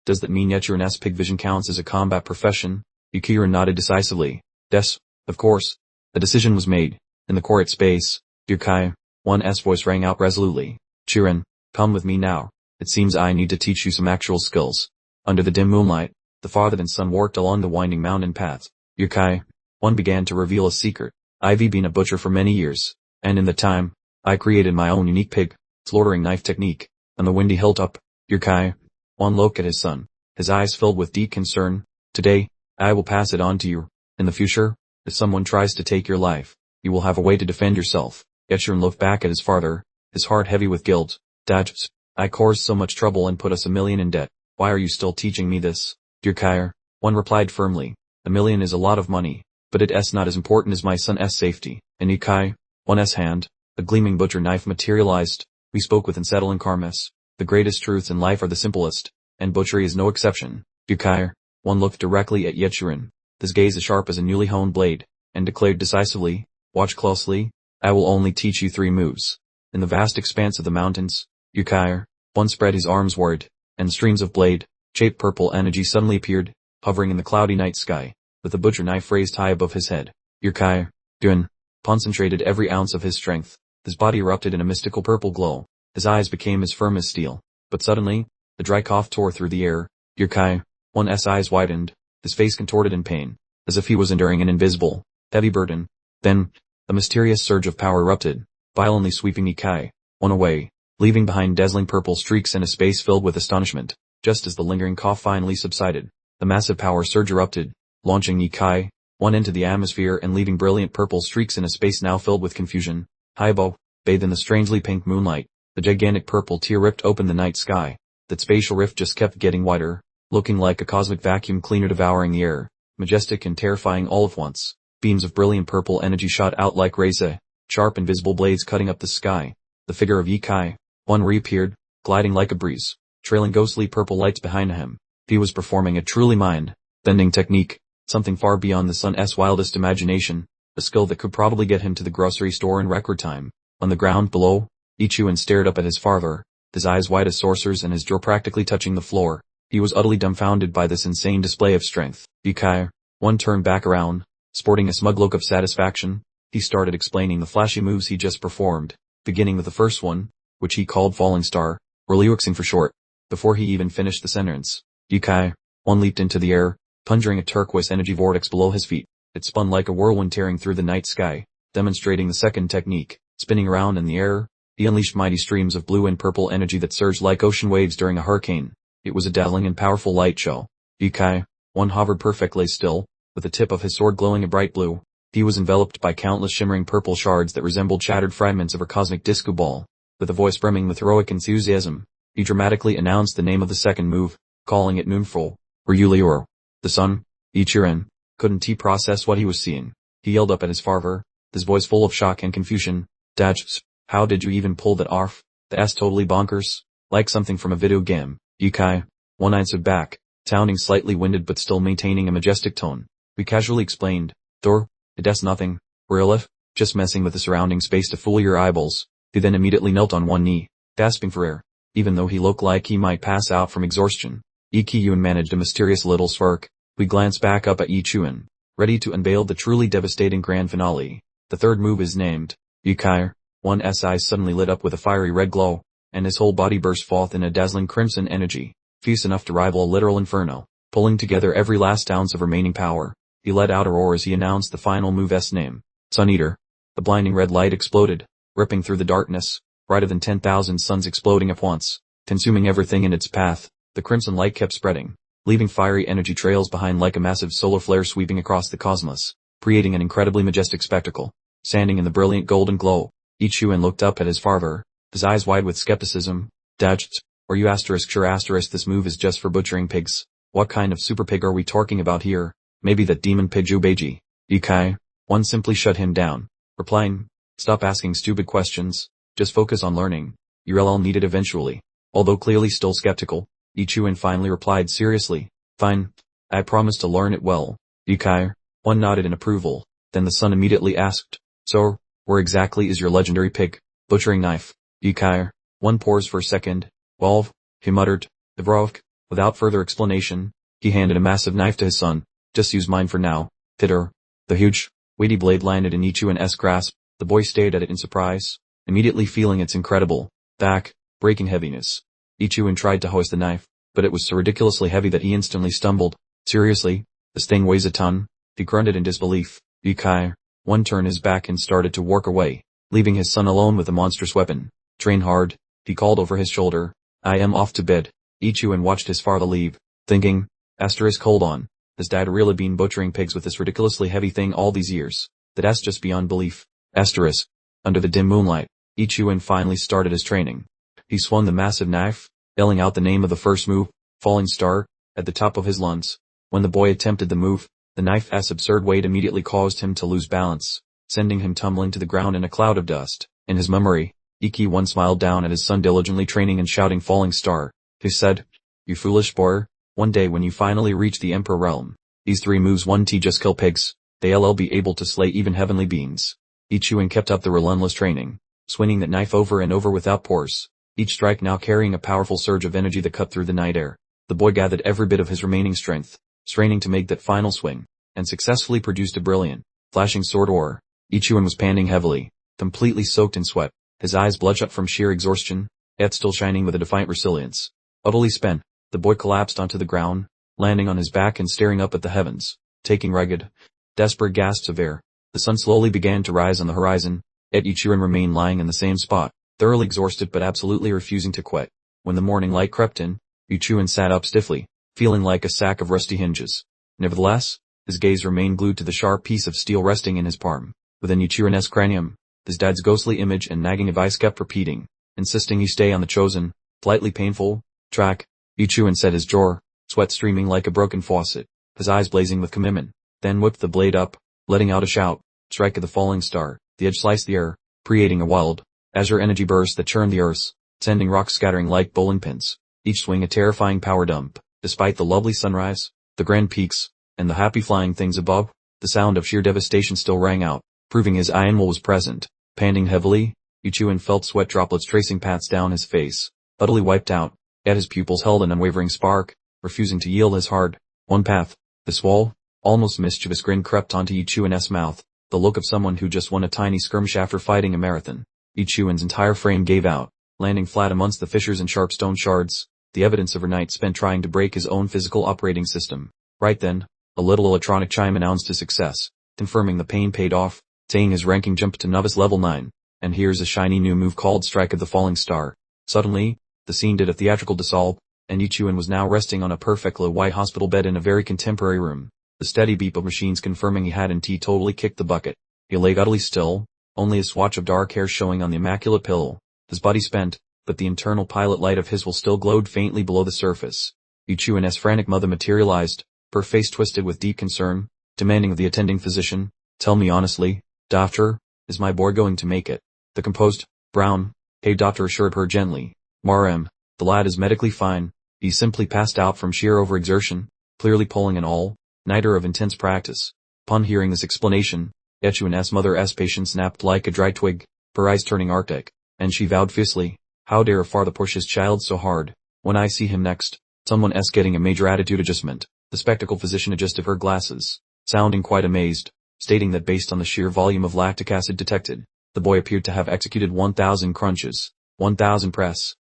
does that mean Yeshirin's pig vision counts as a combat profession?" Yikiyun nodded decisively. "Yes, of course." The decision was made. In the quiet space, Yukai, one's voice rang out resolutely. "Chirin, come with me now. It seems I need to teach you some actual skills." Under the dim moonlight, the father and son walked along the winding mountain path. Yukai, one began to reveal a secret. "I've been a butcher for many years, and in the time, I created my own unique pig slaughtering knife technique." On the windy hilltop, Yukai, one looked at his son, his eyes filled with deep concern. "Today, I will pass it on to you. In the future, if someone tries to take your life, You will have a way to defend yourself. Yahello looked back at his father, his heart heavy with guilt. Dad, I caused so much trouble and put us 1,000,000 in debt. Why are you still teaching me this? Dear Kyer, one replied firmly. 1,000,000 is a lot of money, but it's not as important as my son's safety. And Kai, one's hand, a gleaming butcher knife materialized. We spoke with unsettling calmness. The greatest truths in life are the simplest, and butchery is no exception. Dear Kyer, one looked directly at Yahello, his gaze as sharp as a newly honed blade, and declared decisively, watch closely, I will only teach you 3 moves. In the vast expanse of the mountains, Kyer, one spread his arms wide, and streams of blade-shaped purple energy suddenly appeared, hovering in the cloudy night sky, with the butcher knife raised high above his head. Kyer, Dun, concentrated every ounce of his strength. His body erupted in a mystical purple glow. His eyes became as firm as steel. But suddenly, the dry cough tore through the air. Kyer, one's eyes widened, his face contorted in pain, as if he was enduring an invisible, heavy burden. Then, a mysterious surge of power erupted, violently sweeping Kai, one away, leaving behind dazzling purple streaks and a space filled with astonishment. Just as the lingering cough finally subsided, the massive power surge erupted, launching Kai, one into the atmosphere and leaving brilliant purple streaks in a space now filled with confusion. High above, bathed in the strangely pink moonlight, the gigantic purple tear ripped open the night sky. That spatial rift just kept getting wider, looking like a cosmic vacuum cleaner devouring the air, majestic and terrifying all at once. Beams of brilliant purple energy shot out like razor, sharp invisible blades cutting up the sky. The figure of Kai, one reappeared, gliding like a breeze, trailing ghostly purple lights behind him. He was performing a truly mind-bending technique, something far beyond the sun's wildest imagination, a skill that could probably get him to the grocery store in record time. On the ground below, Ichiwan stared up at his father, his eyes wide as saucers and his jaw practically touching the floor. He was utterly dumbfounded by this insane display of strength. Kai, one turned back around, sporting a smug look of satisfaction. He started explaining the flashy moves he just performed, beginning with the first one, which he called Falling Star, or Liuxing for short. Before he even finished the sentence, Kai, one leaped into the air, conjuring a turquoise energy vortex below his feet. It spun like a whirlwind tearing through the night sky, demonstrating the second technique. Spinning around in the air, he unleashed mighty streams of blue and purple energy that surged like ocean waves during a hurricane. It was a dazzling and powerful light show. Kai, one hovered perfectly still, with the tip of his sword glowing a bright blue. He was enveloped by countless shimmering purple shards that resembled shattered fragments of a cosmic disco ball. With a voice brimming with heroic enthusiasm, he dramatically announced the name of the second move, calling it Moonfall, or Yulior. The sun, Ichiran, couldn't process what he was seeing. He yelled up at his father, his voice full of shock and confusion. Dad, how did you even pull that off? That's totally bonkers. Like something from a video game. Kai, one answered back, sounding slightly winded but still maintaining a majestic tone. We casually explained, Thor, it's nothing, Rilif, just messing with the surrounding space to fool your eyeballs. He then immediately knelt on one knee, gasping for air. Even though he looked like he might pass out from exhaustion, Ichiwan managed a mysterious little smirk. We glanced back up at Ichiwan, ready to unveil the truly devastating grand finale. The third move is named, Kai. One's eyes suddenly lit up with a fiery red glow, and his whole body burst forth in a dazzling crimson energy, fierce enough to rival a literal inferno. Pulling together every last ounce of remaining power, he let out a roar as he announced the final move's name, Sun Eater. The blinding red light exploded, ripping through the darkness, brighter than 10,000 suns exploding at once, consuming everything in its path. The crimson light kept spreading, leaving fiery energy trails behind like a massive solar flare sweeping across the cosmos, creating an incredibly majestic spectacle. Standing in the brilliant golden glow, Ichiwan looked up at his father, his eyes wide with skepticism. Dad, are you sure this move is just for butchering pigs? What kind of super pig are we talking about here? Maybe that demon pig Jubeji? Kai, one simply shut him down, replying, stop asking stupid questions, just focus on learning. You'll all need it eventually. Although clearly still skeptical, Ichiwan finally replied seriously, fine, I promise to learn it well. Kai, one nodded in approval. Then the son immediately asked, so, where exactly is your legendary pig butchering knife? Kai, one paused for a second. Well, he muttered, Ivrovk. Without further explanation, he handed a massive knife to his son. Just use mine for now. Titter. The huge, weighty blade landed in Ichiwan's grasp. The boy stared at it in surprise, immediately feeling its incredible, back-breaking heaviness. Ichiwan tried to hoist the knife, but it was so ridiculously heavy that he instantly stumbled. Seriously? This thing weighs a ton? He grunted in disbelief. Kai, one turned his back and started to walk away, leaving his son alone with the monstrous weapon. Train hard, he called over his shoulder. I am off to bed. Ichiwan watched his father leave, thinking, hold on, has dad really been butchering pigs with this ridiculously heavy thing all these years? That's just beyond belief. Asterisk. Under the dim moonlight, Ichiwan finally started his training. He swung the massive knife, yelling out the name of the first move, Falling Star, at the top of his lungs. When the boy attempted the move, the knife's absurd weight immediately caused him to lose balance, sending him tumbling to the ground in a cloud of dust. In his memory, Ichiwan smiled down at his son diligently training and shouting Falling Star. He said, "You foolish boy, one day when you finally reach the Emperor realm, these 3 moves won't just kill pigs, they'll be able to slay even heavenly beings." Ichiwan kept up the relentless training, swinging that knife over and over without pause, each strike now carrying a powerful surge of energy that cut through the night air. The boy gathered every bit of his remaining strength, straining to make that final swing, and successfully produced a brilliant, flashing sword or. Ichiwan was panting heavily, completely soaked in sweat, his eyes bloodshot from sheer exhaustion, yet still shining with a defiant resilience. Utterly spent, the boy collapsed onto the ground, landing on his back and staring up at the heavens, taking ragged, desperate gasps of air. The sun slowly began to rise on the horizon, yet Ichiwan remained lying in the same spot, thoroughly exhausted but absolutely refusing to quit. When the morning light crept in, Ichiwan sat up stiffly, feeling like a sack of rusty hinges. Nevertheless, his gaze remained glued to the sharp piece of steel resting in his palm. Within Ichiwan's cranium, his dad's ghostly image and nagging advice kept repeating, insisting he stay on the chosen, slightly painful, track. Ichiwan set his jaw, sweat streaming like a broken faucet, his eyes blazing with commitment, then whipped the blade up, letting out a shout, strike of the falling star. The edge sliced the air, creating a wild, azure energy burst that churned the earth, sending rocks scattering like bowling pins, each swing a terrifying power dump. Despite the lovely sunrise, the grand peaks, and the happy flying things above, the sound of sheer devastation still rang out, proving his animal was present. Panting heavily, Ichiwan felt sweat droplets tracing paths down his face, utterly wiped out, yet his pupils held an unwavering spark, refusing to yield his hard-won path. The swall, almost mischievous grin crept onto Ichiwan's mouth, the look of someone who just won a tiny skirmish after fighting a marathon. Ichiwan's entire frame gave out, landing flat amongst the fissures and sharp stone shards, the evidence of her night spent trying to break his own physical operating system. Right then, a little electronic chime announced his success, confirming the pain paid off, saying his ranking jumped to novice level 9, and here's a shiny new move called Strike of the Falling Star. Suddenly, the scene did a theatrical dissolve, and Ichiwan was now resting on a perfectly white hospital bed in a very contemporary room, the steady beep of machines confirming he hadn't totally kicked the bucket. He lay utterly still, only a swatch of dark hair showing on the immaculate pillow, his body spent, but the internal pilot light of his will still glowed faintly below the surface. Ichiwan's frantic mother materialized, her face twisted with deep concern, demanding of the attending physician, "Tell me honestly, doctor, is my boy going to make it?" The composed, brown, "Hey doctor," assured her gently, "Marm, the lad is medically fine, he simply passed out from sheer overexertion, clearly pulling an all-nighter of intense practice." Upon hearing this explanation, Ichiwan's mother's patience snapped like a dry twig, her eyes turning arctic, and she vowed fiercely, "How dare a father push his child so hard? When I see him next, someone's getting a major attitude adjustment." The spectacle physician adjusted her glasses, sounding quite amazed, stating that based on the sheer volume of lactic acid detected, the boy appeared to have executed 1,000 crunches, 1,000 press,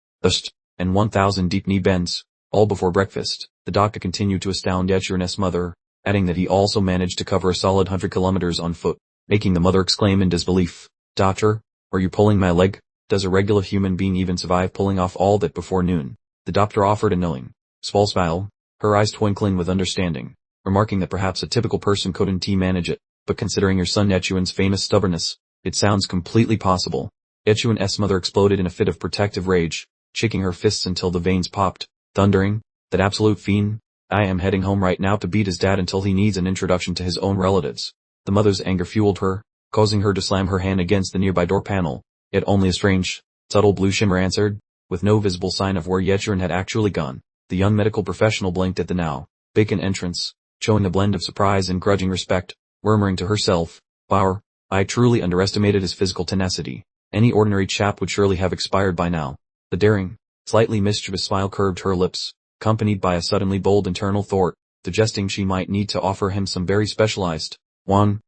and 1,000 deep knee bends, all before breakfast. The doctor continued to astound Ichiwan's mother, adding that he also managed to cover a solid 100 kilometers on foot, making the mother exclaim in disbelief, "Doctor, are you pulling my leg? Does a regular human being even survive pulling off all that before noon?" The doctor offered a knowing, small smile, her eyes twinkling with understanding, remarking that perhaps a typical person couldn't manage it, but considering your son Ichiwan's famous stubbornness, it sounds completely possible. Ichiwan's mother exploded in a fit of protective rage, shaking her fists until the veins popped, thundering, "That absolute fiend, I am heading home right now to beat his dad until he needs an introduction to his own relatives." The mother's anger fueled her, causing her to slam her hand against the nearby door panel, yet only a strange, subtle blue shimmer answered, with no visible sign of where Ichiwan had actually gone. The young medical professional blinked at the now vacant entrance, showing a blend of surprise and grudging respect, murmuring to herself, "Wow, I truly underestimated his physical tenacity. Any ordinary chap would surely have expired by now." The daring, slightly mischievous smile curved her lips, accompanied by a suddenly bold internal thought, suggesting she might need to offer him some very specialized one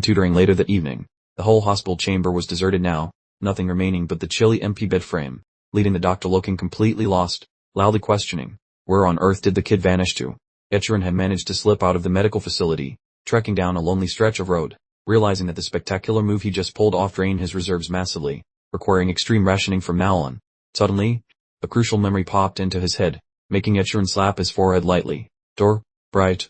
tutoring later that evening. The whole hospital chamber was deserted now, nothing remaining but the chilly empty bed frame, leaving the doctor looking completely lost, loudly questioning, where on earth did the kid vanish to? Ichiwan had managed to slip out of the medical facility, trekking down a lonely stretch of road, realizing that the spectacular move he just pulled off drained his reserves massively, requiring extreme rationing from now on. Suddenly, a crucial memory popped into his head, making Ichiwan slap his forehead lightly. Bright.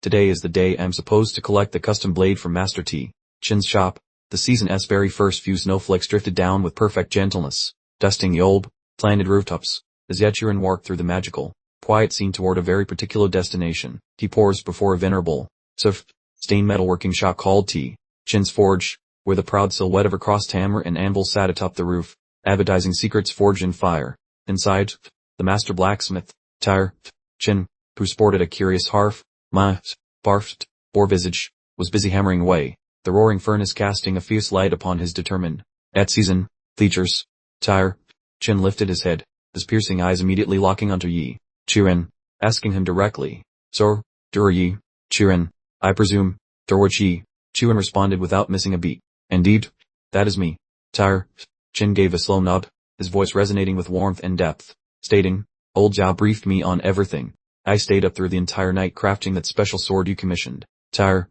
Today is the day I'm supposed to collect the custom blade from Master T. Chin's shop. The season's very first few snowflakes drifted down with perfect gentleness, dusting the old, planted rooftops, as Yachirin walked through the magical, quiet scene toward a very particular destination. He paused before a venerable, stained metalworking shop called T. Chin's Forge, where the proud silhouette of a crossed hammer and anvil sat atop the roof, advertising secrets forged in fire. Inside, the master blacksmith, Tyre Chin, who sported a curious barfed, boar visage, was busy hammering away, the roaring furnace casting a fierce light upon his determined, season features. Tyre Chin lifted his head, his piercing eyes immediately locking onto Yi Chuan, asking him directly, "So, Dur Yi Chuan, I presume, Durwich Yi?" Chuan responded without missing a beat. "Indeed, that is me." Tyre Chin gave a slow nod, his voice resonating with warmth and depth, stating, "Old Jia briefed me on everything. I stayed up through the entire night crafting that special sword you commissioned." Tyre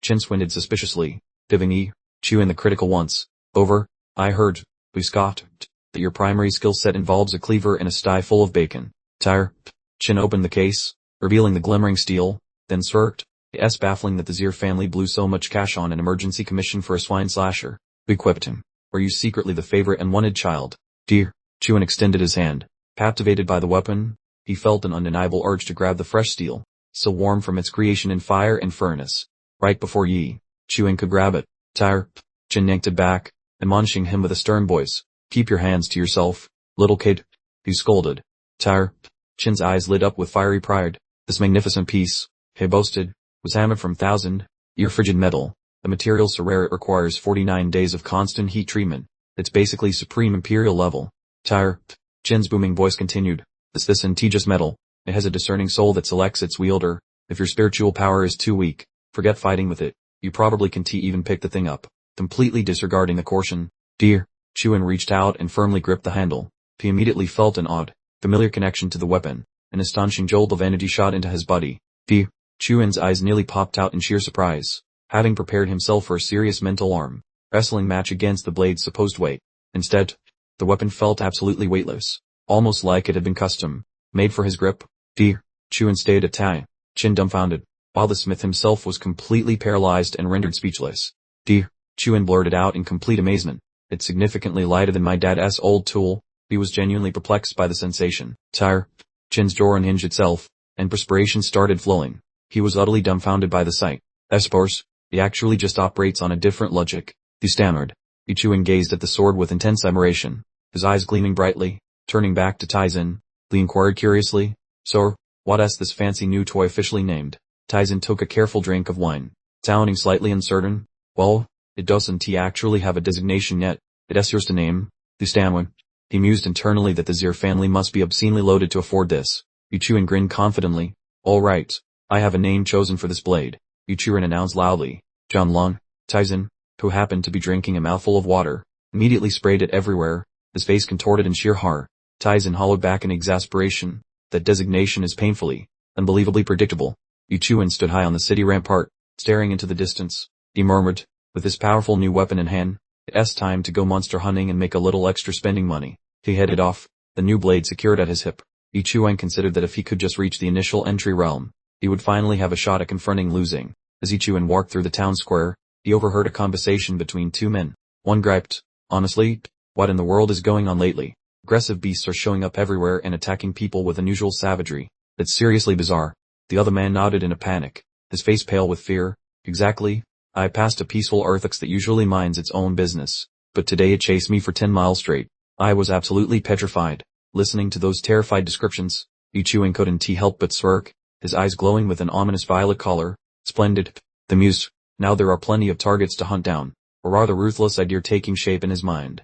Chin squinted suspiciously, giving Yi Chuan the critical once. "Over, I heard, we scoffed, that your primary skill set involves a cleaver and a sty full of bacon." Tyre Chin opened the case, revealing the glimmering steel, then smirked. It's baffling that the Zier family blew so much cash on an emergency commission for a swine slasher. We quipped him. "Were you secretly the favorite and wanted child?" Dear Chuan extended his hand. Captivated by the weapon, he felt an undeniable urge to grab the fresh steel, so warm from its creation in fire and furnace. Right before Yi Chuan could grab it, Tyre Chin yanked it back, admonishing him with a stern voice. "Keep your hands to yourself, little kid," he scolded. Tyre Chin's eyes lit up with fiery pride. This magnificent piece, he boasted, was hammered from 1,000-year frigid metal. The material so rare it requires 49 days of constant heat treatment. It's basically supreme imperial level. Tyre Chin's booming voice continued. This integous metal, it has a discerning soul that selects its wielder. If your spiritual power is too weak, forget fighting with it. You probably can't even pick the thing up." Completely disregarding the caution, Dear Chuan reached out and firmly gripped the handle. He immediately felt an odd, familiar connection to the weapon. An astonishing jolt of energy shot into his body. Dear Chuan's eyes nearly popped out in sheer surprise. Having prepared himself for a serious mental arm wrestling match against the blade's supposed weight, instead, the weapon felt absolutely weightless, almost like it had been custom made for his grip. Dear Chuan stayed at Tyre Chin dumbfounded, while the smith himself was completely paralyzed and rendered speechless. Dear Chuan blurted out in complete amazement. "It's significantly lighter than my dad's old tool." He was genuinely perplexed by the sensation. Tyre Chin's jaw unhinged itself, and perspiration started flowing. He was utterly dumbfounded by the sight. "I suppose, he actually just operates on a different logic," he stammered. Yi Chuan gazed at the sword with intense admiration, his eyes gleaming brightly. Turning back to Taizin, he inquired curiously, "So, what's this fancy new toy officially named?" Taizin took a careful drink of wine, sounding slightly uncertain. "Well, it doesn't actually have a designation yet. It's yours to name," he stammered. He mused internally that the Zier family must be obscenely loaded to afford this. Yi Chuan grinned confidently. "All right, I have a name chosen for this blade," Yi Chuan announced loudly. John Long. Taizin, who happened to be drinking a mouthful of water, immediately sprayed it everywhere, his face contorted in sheer horror. Taizin hollowed back in exasperation. "That designation is painfully, unbelievably predictable." Yi Chuan stood high on the city rampart, staring into the distance. He murmured, with his powerful new weapon in hand, "It's time to go monster hunting and make a little extra spending money." He headed off, the new blade secured at his hip. Yi Chuan considered that if he could just reach the initial entry realm, he would finally have a shot at confronting losing. As Yi Chuan walked through the town square, he overheard a conversation between two men. One griped, "Honestly, what in the world is going on lately? Aggressive beasts are showing up everywhere and attacking people with unusual savagery. It's seriously bizarre." The other man nodded in a panic, his face pale with fear. "Exactly. I passed a peaceful earthix that usually minds its own business, but today it chased me for 10 miles straight. I was absolutely petrified." Listening to those terrified descriptions, Yi Chuan couldn't help but smirk, his eyes glowing with an ominous violet color. "Splendid," the mused. "Now there are plenty of targets to hunt down." Or rather ruthless idea taking shape in his mind.